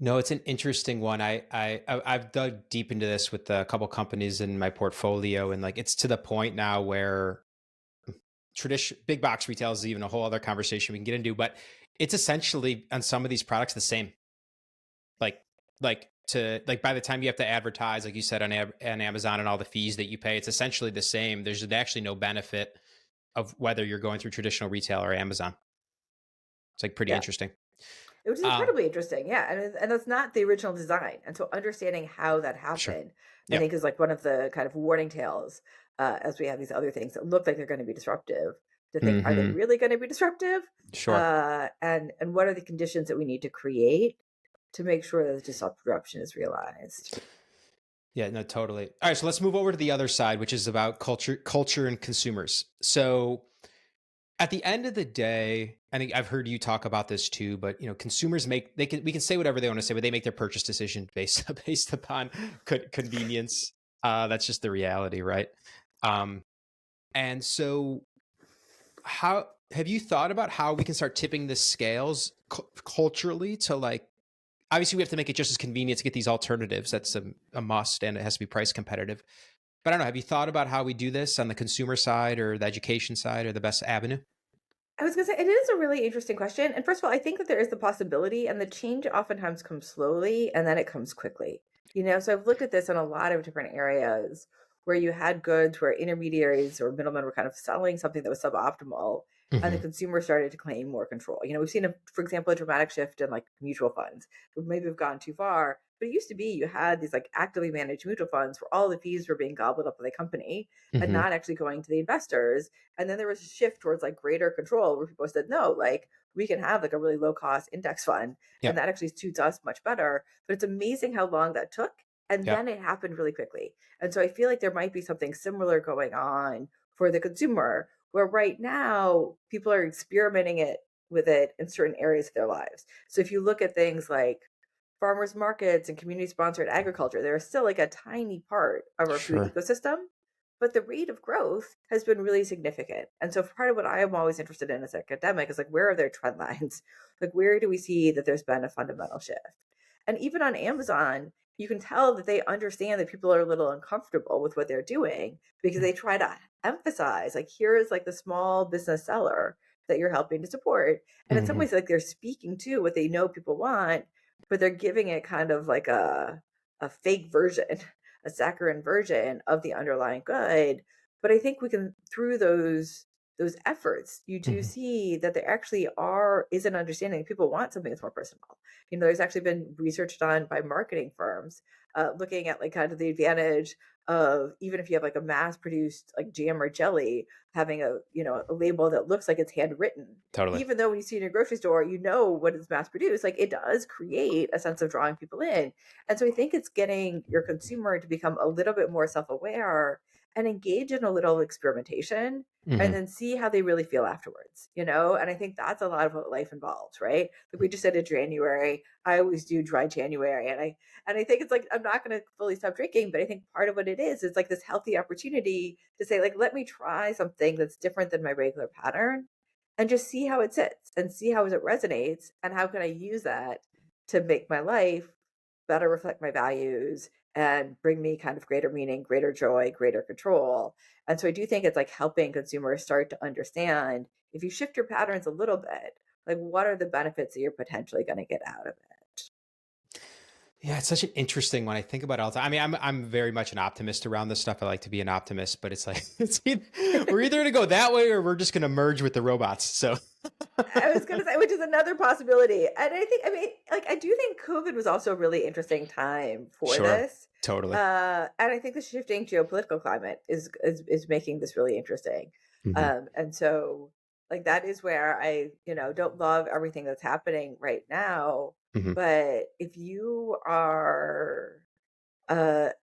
A: No, it's an interesting one. I've dug deep into this with a couple companies in my portfolio, and like it's to the point now where tradition big box retail is even a whole other conversation we can get into, but it's essentially on some of these products the same. Like like by the time you have to advertise, like you said on Amazon and all the fees that you pay, it's essentially the same. There's actually no benefit of whether you're going through traditional retail or Amazon. It's like pretty
C: Yeah.
A: interesting.
C: which is
A: Um,
C: incredibly interesting. Yeah, and that's not the original design. And so understanding how that
A: sure.
C: happened, I
A: Yeah.
C: think, is like one of the kind of warning tales as we have these other things that look like they're going to be disruptive. To think, are they
A: Hmm.
C: really going to be disruptive?
A: Sure.
C: And what are the conditions that we need to create to make sure that the disruption is realized?
A: Yeah, no, totally. All right, so let's move over to the other side, which is about culture and consumers. So at the end of the day, I think I've heard you talk about this too, but consumers we can say whatever they want to say, but they make their purchase decision based upon convenience. That's just the reality, right? Um, and so how have you thought about how we can start tipping the scales culturally to, like, obviously we have to make it just as convenient to get these alternatives. That's a must, and it has to be price competitive. But I don't know, have you thought about how we do this on the consumer side or the education side, or the best avenue?
C: I was gonna say it is a really interesting question. And first of all, I think that there is the possibility, and the change oftentimes comes slowly and then it comes quickly. So I've looked at this in a lot of different areas where you had goods where intermediaries or middlemen were kind of selling something that was suboptimal, and the
A: Hmm.
C: consumer started to claim more control. We've seen, for example, a dramatic shift in like mutual funds. We maybe have gone too far, but it used to be you had these like actively managed mutual funds where all the fees were being gobbled up by the company and
A: Hmm.
C: not actually going to the investors. And then there was a shift towards like greater control where people said, no, like we can have like a really low cost index fund,
A: Yeah.
C: and that actually suits us much better. But it's amazing how long that took. And
A: Yeah.
C: then it happened really quickly. And so I feel like there might be something similar going on for the consumer, where right now people are experimenting with it in certain areas of their lives. So if you look at things like farmers markets and community sponsored agriculture, they're still like a tiny part of our food
A: Sure.
C: ecosystem, but the rate of growth has been really significant. And so part of what I am always interested in as an academic is like, where are their trend lines? Like, where do we see that there's been a fundamental shift? And even on Amazon, you can tell that they understand that people are a little uncomfortable with what they're doing because they try to emphasize, like, here is like the small business seller that you're helping to support. And in some
A: Hmm.
C: ways, like they're speaking to what they know people want, but they're giving it kind of like a fake version, a saccharine version of the underlying good. But I think we can, through those efforts, you do
A: Hmm.
C: see that there actually is an understanding that people want something that's more personal. There's actually been research done by marketing firms looking at like kind of the advantage of, even if you have like a mass produced like jam or jelly, having a label that looks like it's handwritten,
A: Totally.
C: even though when you see it in a grocery store, what is mass produced, like it does create a sense of drawing people in. And so I think it's getting your consumer to become a little bit more self-aware and engage in a little experimentation, and
A: Hmm.
C: then see how they really feel afterwards. And I think that's a lot of what life involves, right? Like we just said in January, I always do dry January, and I think it's like I'm not going to fully stop drinking, but I think part of what it is like this healthy opportunity to say, like, let me try something that's different than my regular pattern, and just see how it sits and see how it resonates, and how can I use that to make my life better reflect my values and bring me kind of greater meaning, greater joy, greater control. And so I do think it's like helping consumers start to understand, if you shift your patterns a little bit, like what are the benefits that you're potentially going to get out of it?
A: Yeah, it's such an interesting one. I think about it all the time. I mean, I'm very much an optimist around this stuff. I like to be an optimist, but it's like we're either going to go that way or we're just going to merge with the robots. So
C: I was going to say, which is another possibility. And I mean, like, I do think COVID was also a really interesting time for
A: sure,
C: this.
A: totally.
C: And I think the shifting geopolitical climate is making this really interesting.
A: Hmm.
C: And so, like, that is where I don't love everything that's happening right now.
A: Hmm.
C: But if you are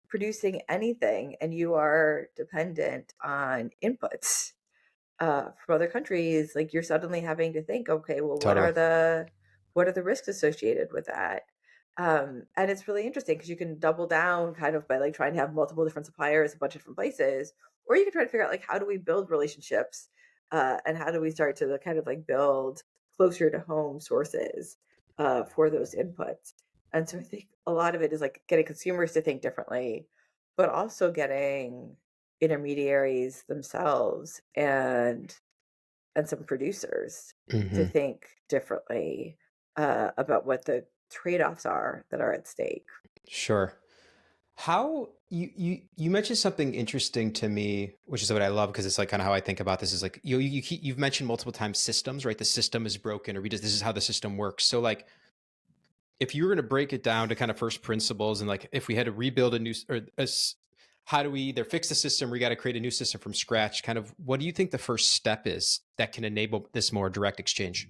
C: producing anything and you are dependent on inputs from other countries, like you're suddenly having to think, okay, well, what
A: Totally.
C: are the risks associated with that? And it's really interesting because you can double down kind of by like trying to have multiple different suppliers, a bunch of different places, or you can try to figure out like how do we build relationships, and how do we start to kind of like build closer to home sources for those inputs. And so I think a lot of it is like getting consumers to think differently, but also getting intermediaries themselves and some producers to
A: Hmm.
C: think differently about what the trade-offs are that are at stake.
A: Sure. How you mentioned something interesting to me, which is what I love, because it's like kind of how I think about this is like you've mentioned multiple times systems, right? The system is broken, or we just this is how the system works. So like if you were going to break it down to kind of first principles, and like if we had to rebuild how do we either fix the system or we got to create a new system from scratch, kind of what do you think the first step is that can enable this more direct exchange?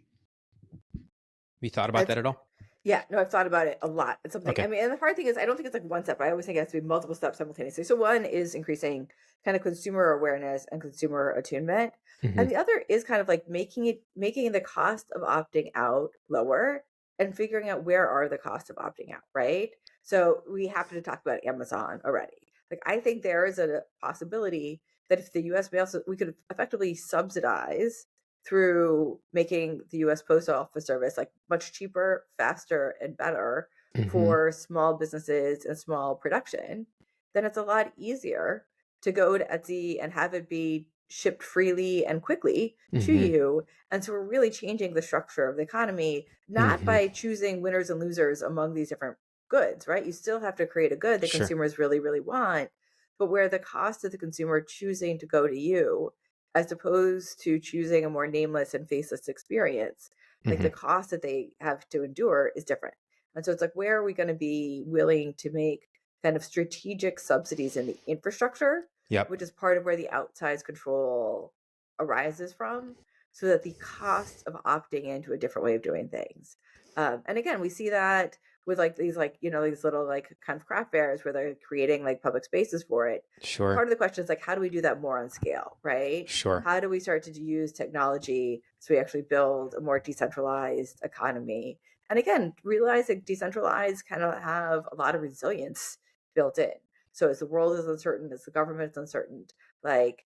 A: Have you thought about
C: I've
A: that at all?
C: Yeah, no, I've thought about it a lot. It's something, I
A: Okay.
C: mean, and the hard thing is I don't think it's like one step. I always think it has to be multiple steps simultaneously. So one is increasing kind of consumer awareness and consumer attunement. And
A: Hmm.
C: the other is kind of like making the cost of opting out lower and figuring out where are the costs of opting out, right? So we happen to talk about Amazon already. Like I think there is a possibility that if the US mail, we could effectively subsidize through making the US Post Office service like much cheaper, faster, and better
A: Hmm.
C: for small businesses and small production, then it's a lot easier to go to Etsy and have it be shipped freely and quickly to
A: Hmm.
C: you. And so we're really changing the structure of the economy, not
A: Hmm.
C: by choosing winners and losers among these different goods, right? You still have to create a good that
A: Sure.
C: consumers really, really want, but where the cost of the consumer choosing to go to you as opposed to choosing a more nameless and faceless experience, like the
A: Hmm.
C: cost that they have to endure is different. And so it's like, where are we going to be willing to make kind of strategic subsidies in the infrastructure,
A: Yep.
C: which is part of where the outsized control arises from, so that the cost of opting into a different way of doing things. And again, we see that with like these, like, these little like kind of craft fairs where they're creating like public spaces for it.
A: Sure.
C: Part of the question is like, how do we do that more on scale, right?
A: Sure.
C: How do we start to use technology so we actually build a more decentralized economy? And again, realizing decentralized kind of have a lot of resilience built in. So as the world is uncertain, as the government is uncertain, like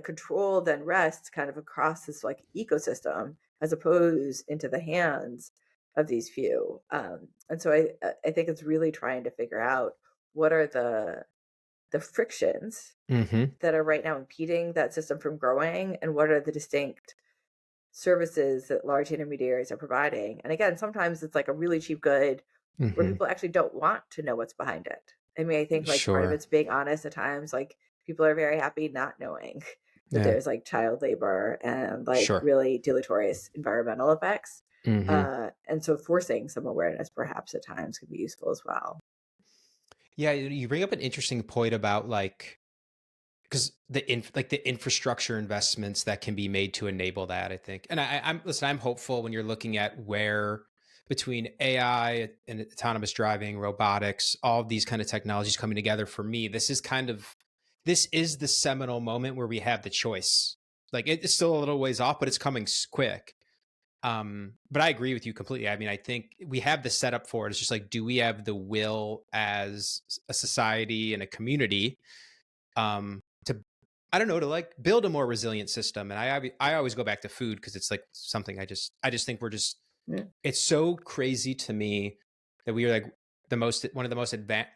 C: control then rests kind of across this like ecosystem as opposed into the hands of these few. And so I think it's really trying to figure out what are the frictions
A: Hmm.
C: that are right now impeding that system from growing, and what are the distinct services that large intermediaries are providing. And again, sometimes it's like a really cheap good where
A: Hmm.
C: people actually don't want to know what's behind it. I mean, I think like part of
A: Sure.
C: it's being honest at times, like people are very happy not knowing that
A: Yeah.
C: there's like child labor and like
A: Sure.
C: really deleterious environmental effects.
A: Hmm.
C: And so forcing some awareness perhaps at times could be useful as well.
A: Yeah, you bring up an interesting point about like because the infrastructure investments that can be made to enable that, I think. And I'm listen, I'm hopeful when you're looking at where between AI and autonomous driving, robotics, all of these kind of technologies coming together. For me, this is the seminal moment where we have the choice. Like it's still a little ways off, but it's coming quick. But I agree with you completely. I mean, I think we have the setup for it. It's just like, do we have the will as a society and a community to, I don't know, to like build a more resilient system? And I always go back to food because it's like something I just think
C: Yeah.
A: it's so crazy to me that we are like one of the most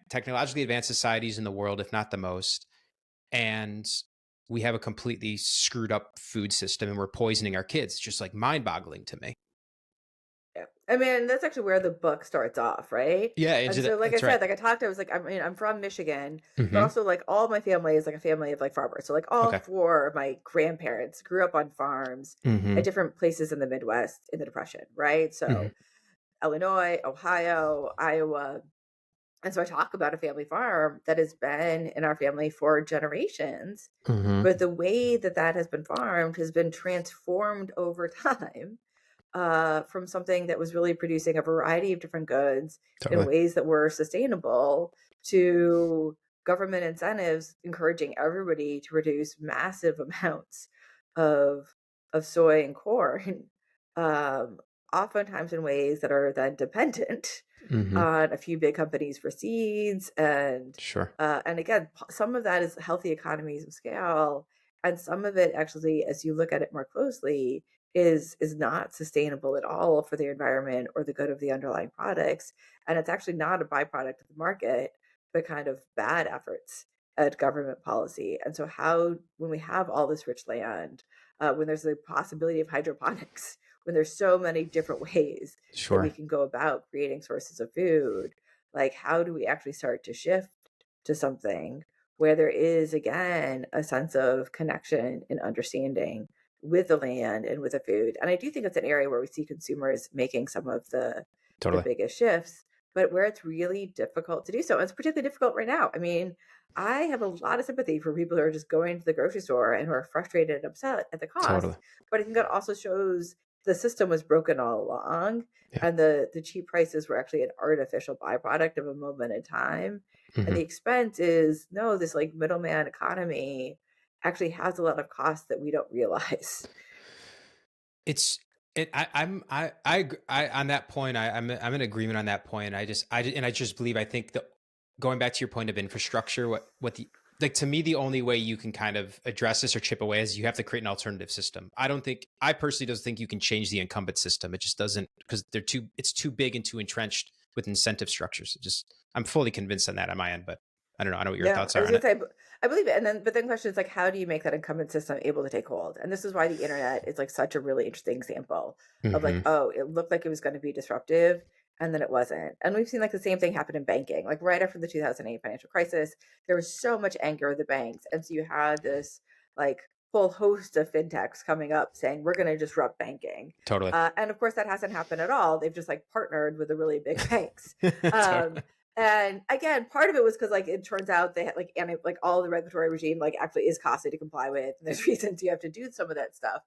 A: technologically advanced societies in the world, if not the most, and we have a completely screwed up food system and we're poisoning our kids. It's just like mind boggling to me.
C: Yeah. I mean, that's actually where the book starts off, right?
A: Yeah,
C: And so, like I
A: that's right.
C: said, like I was like, I mean, I'm from Michigan, but
A: Hmm.
C: also like all my family is like a family of like farmers. So like all
A: Okay.
C: four of my grandparents grew up on farms at
A: Hmm.
C: different places in the Midwest in the Depression, right?
A: Hmm.
C: So Illinois, Ohio, Iowa. And so I talk about a family farm that has been in our family for generations.
A: Hmm.
C: But the way that that has been farmed has been transformed over time, from something that was really producing a variety of different goods in
A: Totally.
C: ways that were sustainable to government incentives encouraging everybody to produce massive amounts of soy and corn, um, oftentimes in ways that are then dependent
A: Hmm.
C: on a few big companies for seeds.
A: Sure.
C: And again, some of that is healthy economies of scale, and some of it actually, as you look at it more closely, is not sustainable at all for the environment or the good of the underlying products. And it's actually not a byproduct of the market, but kind of bad efforts at government policy. And so how, when we have all this rich land, when there's the possibility of hydroponics, when there's so many different ways that we
A: Sure.
C: can go about creating sources of food, like how do we actually start to shift to something where there is again a sense of connection and understanding with the land and with the food? And I do think it's an area where we see consumers making some of the the
A: Totally.
C: biggest shifts, but where it's really difficult to do so. And it's particularly difficult right now. I mean, I have a lot of sympathy for people who are just going to the grocery store and who are frustrated and upset at the
A: Totally.
C: cost. But I think that also shows the system was broken all along,
A: Yeah.
C: and the cheap prices were actually an artificial byproduct of a moment in time. And the
A: Hmm.
C: expense is no, this like middleman economy actually has a lot of costs that we don't realize.
A: It's it. I on that point. I'm in agreement on that point. I just believe. I think that going back to your point of infrastructure, what the like to me the only way you can kind of address this or chip away is you have to create an alternative system. I personally don't think you can change the incumbent system. It just doesn't because it's too big and too entrenched with incentive structures. I'm fully convinced on that on my end, but I don't know. I don't know what your
C: Yeah,
A: thoughts
C: I
A: are
C: was
A: on
C: gonna
A: it.
C: say, I believe it, and then the question is like, how do you make that incumbent system able to take hold? And this is why the internet is like such a really interesting example of like,
A: Hmm.
C: oh, it looked like it was going to be disruptive, and then it wasn't. And we've seen like the same thing happen in banking. Like right after the 2008 financial crisis, there was so much anger with the banks, and so you had this like whole host of fintechs coming up saying we're going to disrupt banking,
A: Totally.
C: and of course that hasn't happened at all. They've just like partnered with the really big banks.
A: Totally.
C: Um, and again, part of it was because like it turns out they had like like all the regulatory regime like actually is costly to comply with, and there's reasons you have to do some of that stuff.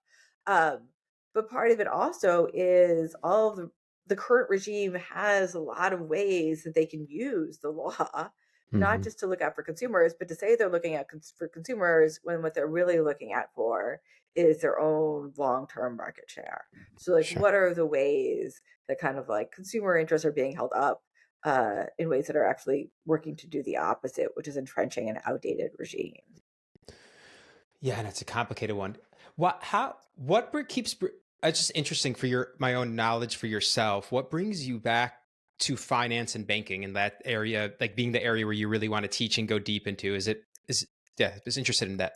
C: Um, but part of it also is all of the current regime has a lot of ways that they can use the law, not
A: Hmm.
C: just to look out for consumers, but to say they're looking at for consumers when what they're really looking at for is their own long-term market share. So like,
A: Sure.
C: what are the ways that kind of like consumer interests are being held up in ways that are actually working to do the opposite, which is entrenching an outdated regime.
A: Yeah, and it's a complicated one. It's just interesting for my own knowledge for yourself. What brings you back to finance and banking in that area, like being the area where you really want to teach and go deep into? Yeah, just interested in that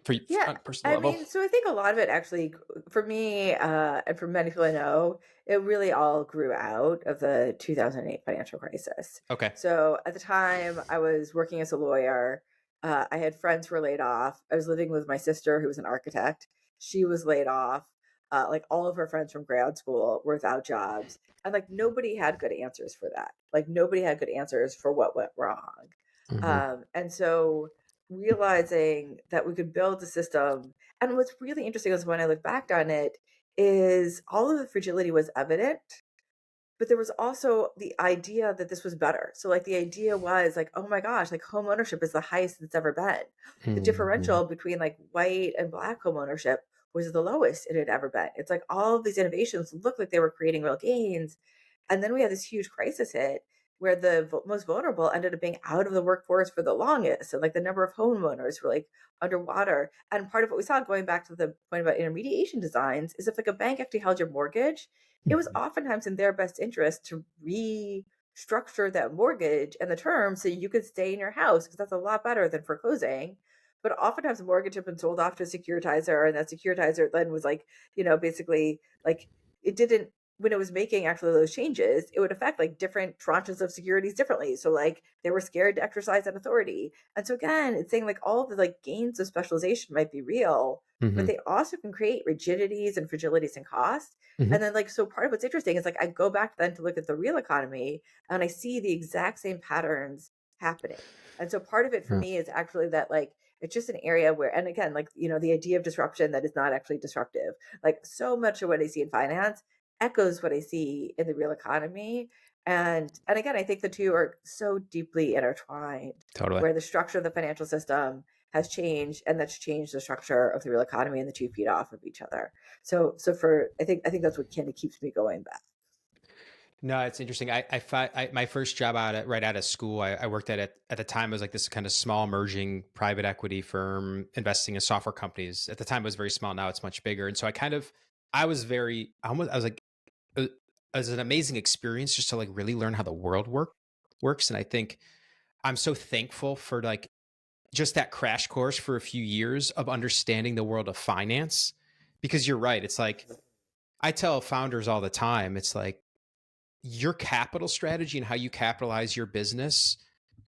A: for you
C: Yeah,
A: on a personal
C: I
A: level.
C: mean, so I think a lot of it actually, for me, and for many people I know, it really all grew out of the 2008 financial crisis.
A: Okay.
C: So at the time, I was working as a lawyer. I had friends who were laid off. I was living with my sister, who was an architect. She was laid off. Like all of her friends from grad school were without jobs. And like nobody had good answers for that. Like nobody had good answers for what went wrong.
A: Hmm.
C: And so realizing that we could build a system. And what's really interesting is when I look back on it, is all of the fragility was evident, but there was also the idea that this was better. So like the idea was like, oh my gosh, like home ownership is the highest it's ever been. The
A: Hmm.
C: differential between like white and black home ownership was the lowest it had ever been. It's like all of these innovations looked like they were creating real gains. And then we had this huge crisis hit where the most vulnerable ended up being out of the workforce for the longest. And like the number of homeowners were like underwater. And part of what we saw going back to the point about intermediation designs is if like a bank actually held your mortgage, it was oftentimes in their best interest to restructure that mortgage and the terms so you could stay in your house because that's a lot better than foreclosing. But oftentimes the mortgage had been sold off to a securitizer, and that securitizer then was like, basically like it didn't when it was making actually those changes, it would affect like different tranches of securities differently. So like they were scared to exercise that authority. And so again, it's saying like all the like gains of specialization might be real, but
A: Hmm.
C: they also can create rigidities and fragilities and costs.
A: Hmm.
C: And then like so part of what's interesting is like I go back then to look at the real economy and I see the exact same patterns happening. And so part of it for me is actually that like it's just an area where, and again, like, the idea of disruption that is not actually disruptive. Like so much of what I see in finance echoes what I see in the real economy. And again, I think the two are so deeply intertwined,
A: Totally.
C: where the structure of the financial system has changed, and that's changed the structure of the real economy, and the two feed off of each other. So for I think that's what kind of keeps me going back.
A: No, it's interesting. My first job right out of school, I worked at the time it was like this kind of small emerging private equity firm investing in software companies. At the time, it was very small. Now it's much bigger. And so I was very, I was like, it was an amazing experience just to like really learn how the works. And I think I'm so thankful for like just that crash course for a few years of understanding the world of finance. Because you're right. It's like, I tell founders all the time, it's like, your capital strategy and how you capitalize your business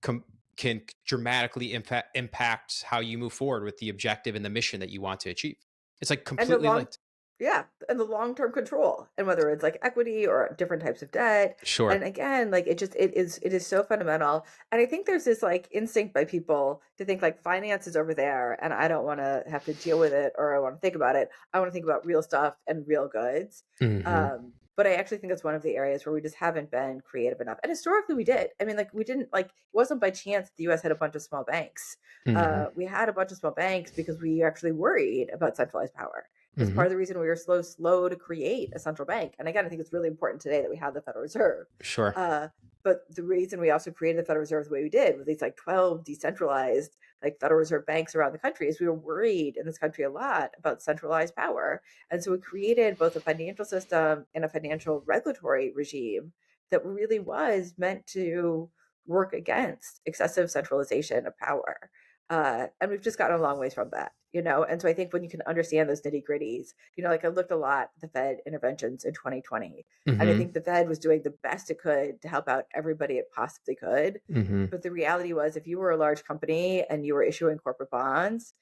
A: com- can dramatically impact how you move forward with the objective and the mission that you want to achieve. It's like
C: And the
A: completely
C: long
A: linked.
C: Yeah, and the long-term control, and whether it's like equity or different types of debt.
A: Sure.
C: And again, like it is so fundamental. And I think there's this like instinct by people to think like finance is over there and I don't want to have to deal with it or I want to think about it. I want to think about real stuff and real goods.
A: Hmm.
C: But I actually think that's one of the areas where we just haven't been creative enough. And historically we did. I mean, like we didn't like it wasn't by chance that the US had a bunch of small banks.
A: Hmm.
C: We had a bunch of small banks because we actually worried about centralized power. It's
A: Hmm.
C: part of the reason we were slow to create a central bank. And again, I think it's really important today that we have the Federal Reserve.
A: Sure.
C: But the reason we also created the Federal Reserve the way we did with these like 12 decentralized like Federal Reserve banks around the country is we were worried in this country a lot about centralized power. And so we created both a financial system and a financial regulatory regime that really was meant to work against excessive centralization of power. And we've just gotten a long ways from that, you know? And so I think when you can understand those nitty gritties, you know, like I looked a lot at the Fed interventions in 2020, and I
A: Hmm.
C: think the Fed was doing the best it could to help out everybody it possibly could.
A: Hmm.
C: But the reality was, if you were a large company and you were issuing corporate bonds,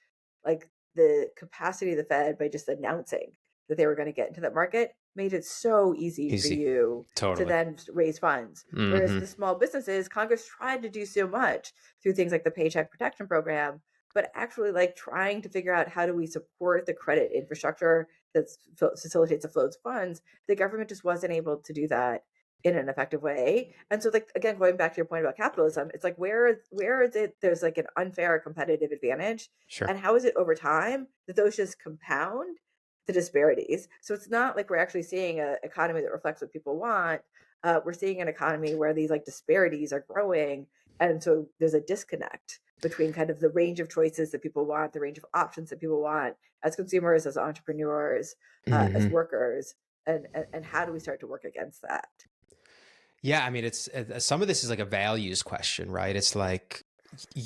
C: like the capacity of the Fed by just announcing that they were going to get into that market made it so easy for
A: Easy.
C: you to
A: Totally.
C: then raise funds. Whereas
A: Hmm.
C: the small businesses, Congress tried to do so much through things like the Paycheck Protection Program, but actually like trying to figure out how do we support the credit infrastructure that facilitates the flows of funds. The government just wasn't able to do that in an effective way. And so like again, going back to your point about capitalism, it's like where is it there's like an unfair competitive advantage,
A: Sure.
C: and how is it over time that those just compound the disparities? So it's not like we're actually seeing an economy that reflects what people want. We're seeing an economy where these like disparities are growing, and so there's a disconnect between kind of the range of choices that people want, the range of options that people want as consumers, as entrepreneurs, as
A: Hmm.
C: workers, and how do we start to work against that?
A: Yeah, I mean, it's some of this is like a values question, right? It's like, y-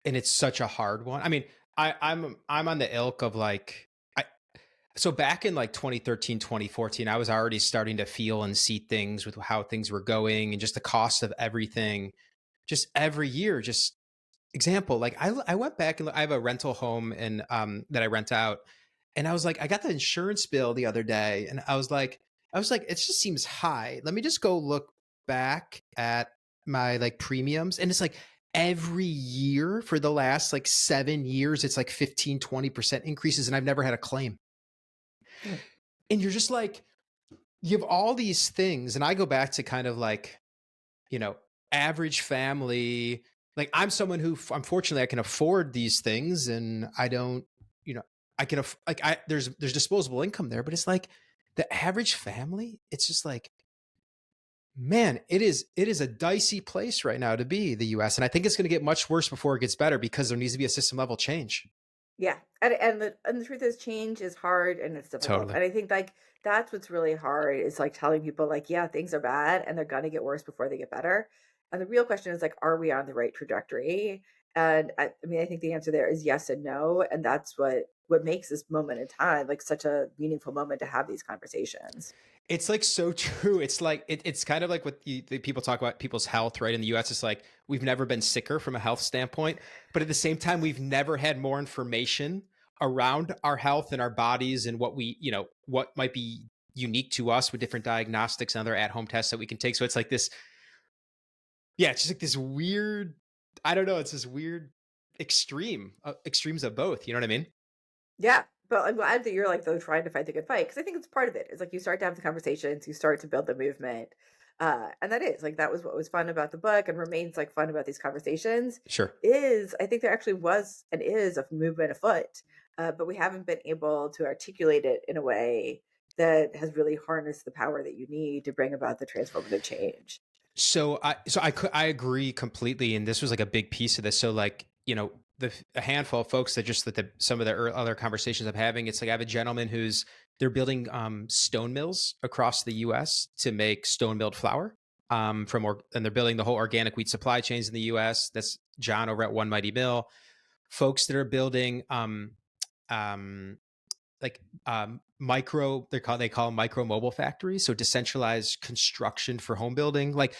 A: and it's such a hard one. I mean, I'm on the ilk of like, so back in like 2013, 2014, I was already starting to feel and see things with how things were going and just the cost of everything, just every year. Just example, like I went back and I have a rental home and that I rent out, and I was like, I got the insurance bill the other day, and I was like, it just seems high. Let me just go look back at my like premiums, and it's like every year for the last like 7 years, it's like 15, 20% increases, and I've never had a claim.
C: Mm.
A: And you're just like, you have all these things, and I go back to kind of like, you know, average family. Like I'm someone who, unfortunately, I can afford these things, and I don't, you know, I can like there's disposable income there, but it's like the average family. It's just like, man, it is a dicey place right now to be the U.S., and I think it's going to get much worse before it gets better because there needs to be a system level change.
C: Yeah, and the truth is change is hard and it's difficult.
A: Totally.
C: And I think like that's what's really hard is like telling people like, yeah, things are bad and they're gonna get worse before they get better. And the real question is like, are we on the right trajectory? And I mean, I think the answer there is yes and no. And that's what makes this moment in time like such a meaningful moment to have these conversations.
A: It's like so true. It's like it's kind of like what the people talk about people's health, right? In the U.S., it's like we've never been sicker from a health standpoint, but at the same time, we've never had more information around our health and our bodies and what we, what might be unique to us with different diagnostics and other at-home tests that we can take. So it's like this, yeah, it's just like this weird. I don't know. It's this weird extremes of both. You know what I mean?
C: Yeah, but I'm glad that you're like though trying to fight the good fight because I think it's part of it. It's like you start to have the conversations, you start to build the movement, and that is like that was what was fun about the book and remains like fun about these conversations.
A: Sure.
C: Is I think there actually was and is a movement afoot, but we haven't been able to articulate it in a way that has really harnessed the power that you need to bring about the transformative change.
A: So I agree completely, and this was like a big piece of this. So like a handful of folks that just some of the other conversations I'm having, it's like I have a gentleman who's they're building stone mills across the U.S. to make stone milled flour and they're building the whole organic wheat supply chains in the U.S. That's John over at One Mighty Mill. Folks that are building um, like micro they call them micro mobile factories, so decentralized construction for home building. Like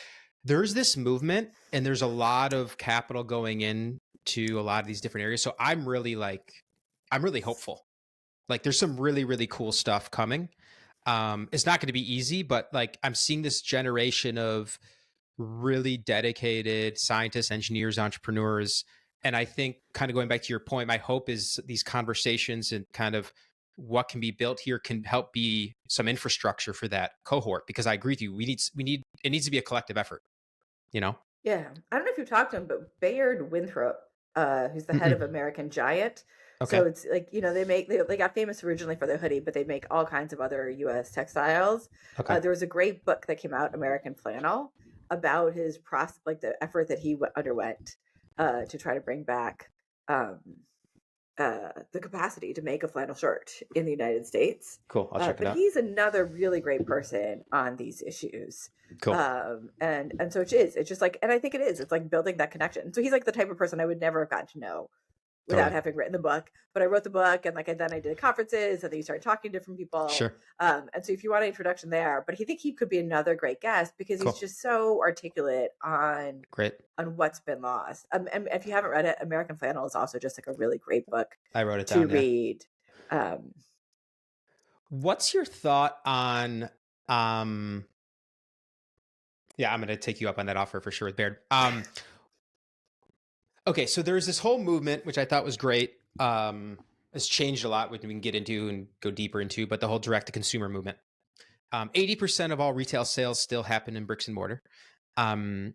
A: there's this movement and there's a lot of capital going in to a lot of these different areas, so I'm really hopeful. Like there's some really, really cool stuff coming. It's not going to be easy, but like I'm seeing this generation of really dedicated scientists, engineers, entrepreneurs. And I think kind of going back to your point, my hope is these conversations and kind of what can be built here can help be some infrastructure for that cohort. Because I agree with you, it needs to be a collective effort, you know?
C: Yeah. I don't know if you've talked to him, but Bayard Winthrop, who's the head of
A: Mm-mm.
C: American Giant.
A: Okay,
C: So it's like, they got famous originally for their hoodie, but they make all kinds of other US textiles.
A: okay,
C: There was a great book that came out, American Flannel, about his process, like the effort that he underwent to try to bring back um, the capacity to make a flannel shirt in the United States.
A: cool. I'll check it
C: But
A: out.
C: he's another really great person on these issues.
A: Cool.
C: And so it's just like, and I think it is, it's like building that connection. So he's like the type of person I would never have gotten to know without
A: Totally.
C: having written the book. But I wrote the book, and then I did conferences, and then you started talking to different people.
A: Sure.
C: And so if you want an introduction there, but I think he could be another great guest because he's
A: Cool.
C: just so articulate on
A: Great.
C: what's been lost. And if you haven't read it, American Flannel is also just like a really great book
A: I wrote it
C: to
A: down. Yeah.
C: read.
A: What's your thought on, yeah, I'm going to take you up on that offer for sure with Baird. Okay, so there's this whole movement, which I thought was great. It's changed a lot, which we can get into and go deeper into, but the whole direct-to-consumer movement. 80% of all retail sales still happen in bricks and mortar. And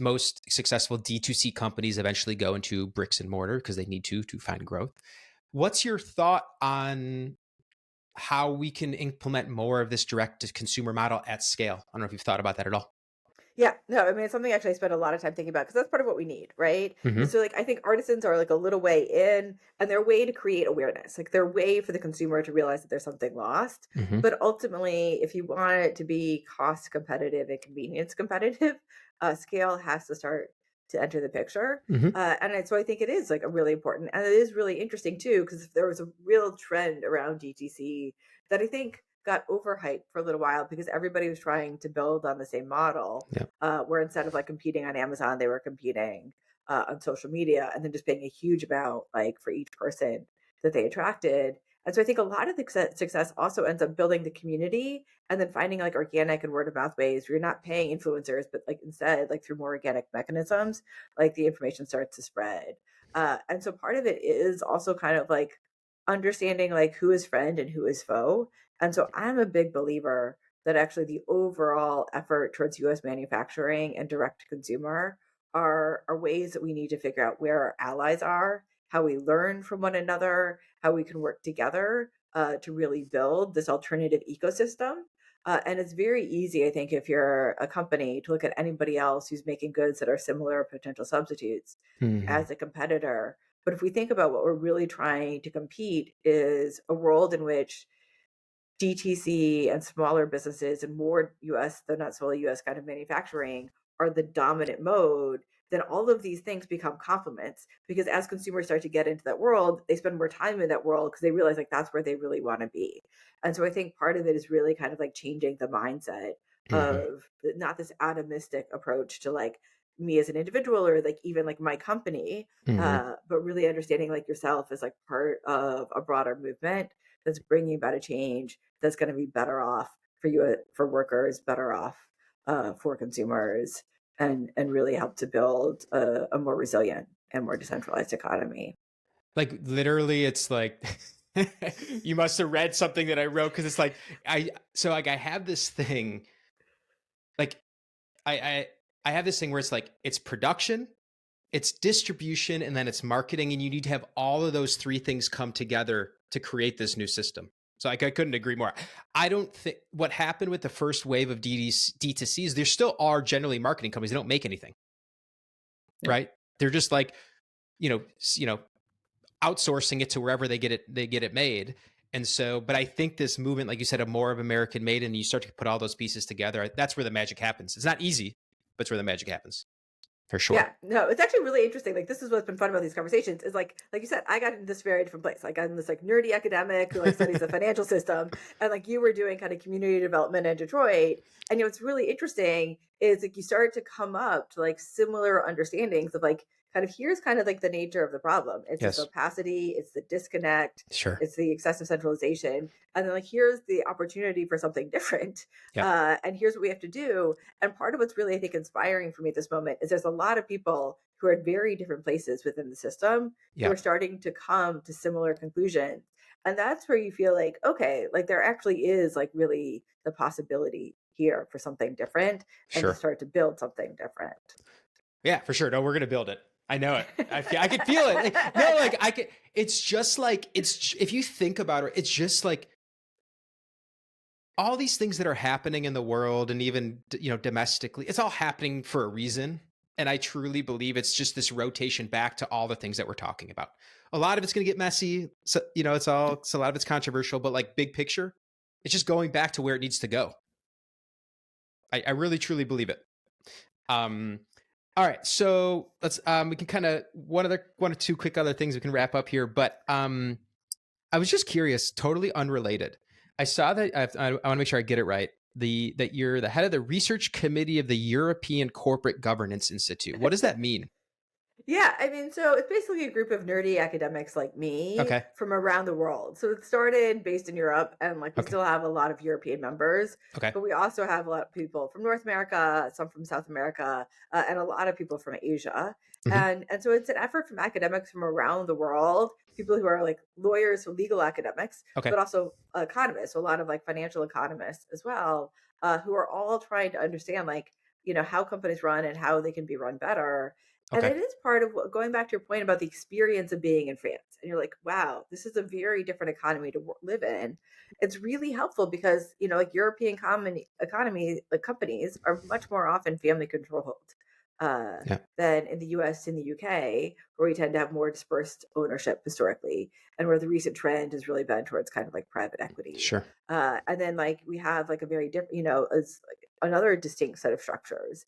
A: most successful D2C companies eventually go into bricks and mortar because they need to find growth. What's your thought on how we can implement more of this direct-to-consumer model at scale? I don't know if you've thought about that at all.
C: Yeah, no, I mean, it's something actually I spend a lot of time thinking about because that's part of what we need, right?
A: Mm-hmm.
C: And so, like, I think artisans are like a little way in, and they're a way to create awareness. Like, they're a way for the consumer to realize that there's something lost.
A: Mm-hmm.
C: But ultimately, if you want it to be cost competitive and convenience competitive, scale has to start to enter the picture.
A: Mm-hmm.
C: So I think it is like a really important, and it is really interesting too, because there was a real trend around DTC that I think got overhyped for a little while because everybody was trying to build on the same model,
A: Yeah.
C: where instead of like competing on Amazon, they were competing on social media and then just paying a huge amount like for each person that they attracted. And so I think a lot of the success also ends up building the community and then finding like organic and word of mouth ways where you're not paying influencers, but like instead, like through more organic mechanisms, like the information starts to spread. And so part of it is also kind of like understanding like who is friend and who is foe. And so I'm a big believer that actually the overall effort towards US manufacturing and direct to consumer are ways that we need to figure out where our allies are, how we learn from one another, how we can work together to really build this alternative ecosystem. And it's very easy, I think, if you're a company to look at anybody else who's making goods that are similar potential substitutes
A: Mm-hmm.
C: as a competitor. But if we think about what we're really trying to compete is a world in which DTC and smaller businesses and more US, though not solely US kind of manufacturing are the dominant mode, then all of these things become complements because as consumers start to get into that world, they spend more time in that world because they realize like that's where they really want to be. And so I think part of it is really kind of like changing the mindset
A: Mm-hmm.
C: of not this atomistic approach to like me as an individual or like even like my company,
A: Mm-hmm.
C: but really understanding like yourself as like part of a broader movement that's bringing about a change that's going to be better off for you, for workers, better off for consumers, and really help to build a more resilient and more decentralized economy.
A: Like literally, it's like you must have read something that I wrote because it's like I have this thing like I I I have this thing where it's like it's production, it's distribution, and then it's marketing, and you need to have all of those three things come together to create this new system. So I couldn't agree more. I don't think what happened with the first wave of D2Cs, there still are generally marketing companies. They don't make anything,
C: Yeah.
A: right? They're just like, you know, outsourcing it to wherever they get it made. And so, but I think this movement, like you said, a more of American made, and you start to put all those pieces together. That's where the magic happens. It's not easy, but it's where the magic happens for sure.
C: Yeah, no, it's actually really interesting. Like this is what's been fun about these conversations is like you said, I got in this very different place. I got in this like nerdy academic who like studies the financial system, and like you were doing kind of community development in Detroit. And what's really interesting is like you start to come up to like similar understandings of like kind of here's kind of like the nature of the problem. It's this
A: Yes.
C: opacity, it's the disconnect,
A: Sure.
C: it's the excessive centralization. And then like here's the opportunity for something different.
A: Yep.
C: And here's what we have to do. And part of what's really, I think, inspiring for me at this moment is there's a lot of people who are at very different places within the system who are
A: Yep.
C: starting to come to similar conclusions. And that's where you feel like, okay, like there actually is like really the possibility here for something different and to
A: Sure.
C: start to build something different.
A: Yeah, for sure. No, we're gonna build it. I know it. I could feel it. Like, no, like I could. It's just like if you think about it, it's just like all these things that are happening in the world and even domestically. It's all happening for a reason, and I truly believe it's just this rotation back to all the things that we're talking about. A lot of it's gonna get messy. So it's a lot of it's controversial, but like big picture, it's just going back to where it needs to go. I really truly believe it. Um, all right, so let's we can kind of one or two quick other things we can wrap up here, but I was just curious, totally unrelated. I saw that I want to make sure I get it right. That you're the head of the research committee of the European Corporate Governance Institute. What does that mean?
C: Yeah, I mean, so it's basically a group of nerdy academics like me
A: Okay.
C: from around the world. So it started based in Europe, and like we
A: Okay.
C: still have a lot of European members,
A: Okay.
C: but we also have a lot of people from North America, some from South America, and a lot of people from Asia.
A: Hmm.
C: And so it's an effort from academics from around the world, people who are like lawyers, so legal academics,
A: Okay.
C: but also economists, so a lot of like financial economists as well, who are all trying to understand like how companies run and how they can be run better. And
A: Okay.
C: it is part of what, going back to your point about the experience of being in France. And you're like, wow, this is a very different economy to live in. It's really helpful because, like European economy, like companies are much more often family controlled uh,
A: Yeah.
C: than in the US and the UK, where we tend to have more dispersed ownership historically, and where the recent trend has really been towards kind of like private equity.
A: Sure.
C: And then like we have like a very different, as like another distinct set of structures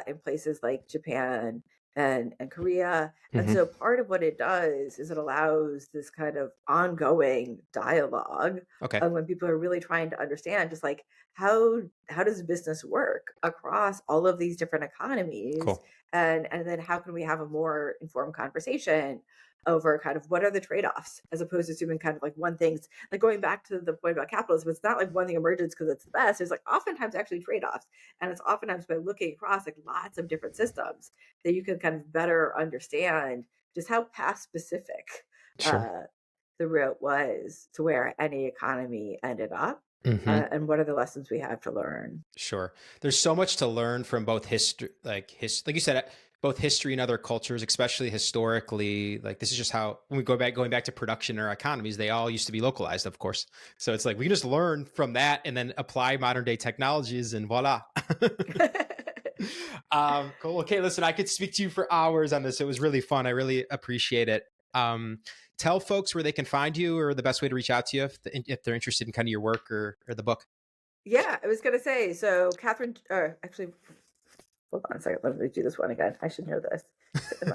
C: in places like Japan and Korea. And
A: Hmm.
C: so part of what it does is it allows this kind of ongoing dialogue
A: Okay.
C: when people are really trying to understand just like how does business work across all of these different economies,
A: Cool.
C: and then how can we have a more informed conversation over kind of what are the trade-offs as opposed to assuming kind of like one thing's like going back to the point about capitalism. It's not like one thing emerges because it's the best. There's like oftentimes actually trade-offs, and it's oftentimes by looking across like lots of different systems that you can kind of better understand just how past specific
A: Sure.
C: uh, the route was to where any economy ended up,
A: Hmm.
C: and what are the lessons we have to learn.
A: Sure. There's so much to learn from both history, like you said, both history and other cultures, especially historically. Like this is just how when we going back to production in our economies, they all used to be localized, of course. So it's like we can just learn from that and then apply modern day technologies, and voila. Cool. Okay, listen, I could speak to you for hours on this. It was really fun. I really appreciate it. Tell folks where they can find you or the best way to reach out to you if they're interested in kind of your work or the book.
C: Yeah, I was gonna say, so Catherine, actually, hold on a second, let me do this one again. I should know this.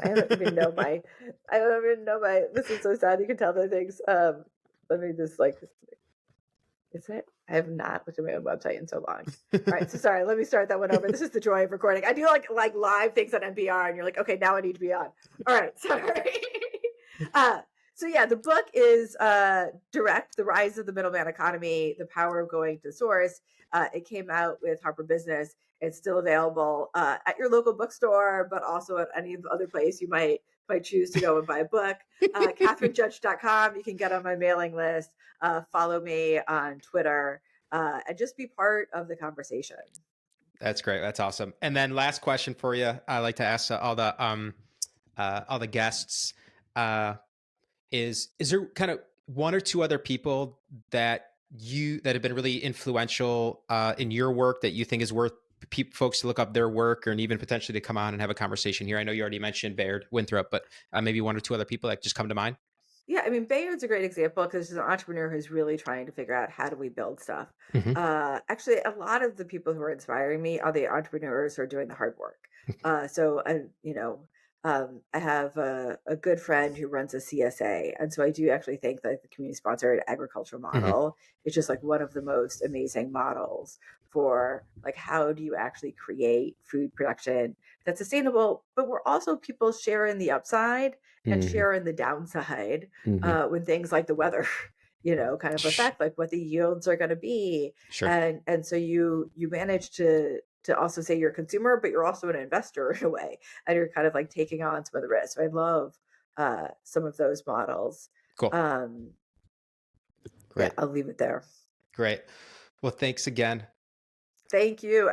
C: I don't even know my, this is so sad, you can tell the things. Let me just like, is it? I have not looked at my own website in so long. All right, so sorry, let me start that one over. This is the joy of recording. I do like live things on NPR, and you're like, okay, now I need to be on. All right, sorry. uh, so yeah, the book is Direct: The Rise of the Middleman Economy, The Power of Going to Source. It came out with Harper Business. It's still available at your local bookstore, but also at any other place you might choose to go and buy a book. KathrynJudge.com. You can get on my mailing list. Follow me on Twitter, and just be part of the conversation.
A: That's great. That's awesome. And then last question for you. I like to ask all the guests. Uh, is there kind of one or two other people that have been really influential in your work that you think is worth folks to look up their work or and even potentially to come on and have a conversation here? I know you already mentioned Baird Winthrop, but maybe one or two other people that just come to mind.
C: Yeah, I mean, Bayard's a great example because he's an entrepreneur who's really trying to figure out how do we build stuff.
A: Hmm.
C: Actually, a lot of the people who are inspiring me are the entrepreneurs who are doing the hard work. So I have a good friend who runs a CSA, and so I do actually think that the community-sponsored agricultural
A: Hmm.
C: model is just like one of the most amazing models for like how do you actually create food production that's sustainable, but we're also people sharing the upside and
A: Hmm.
C: sharing the downside
A: Hmm.
C: when things like the weather kind of affect like what the yields are going to be.
A: Sure.
C: And so you manage to also say you're a consumer, but you're also an investor in a way, and you're kind of like taking on some of the risks. So I love some of those models.
A: Cool.
C: um yeah,
A: Great.
C: I'll leave it there.
A: Great. Well, thanks again.
C: Thank you.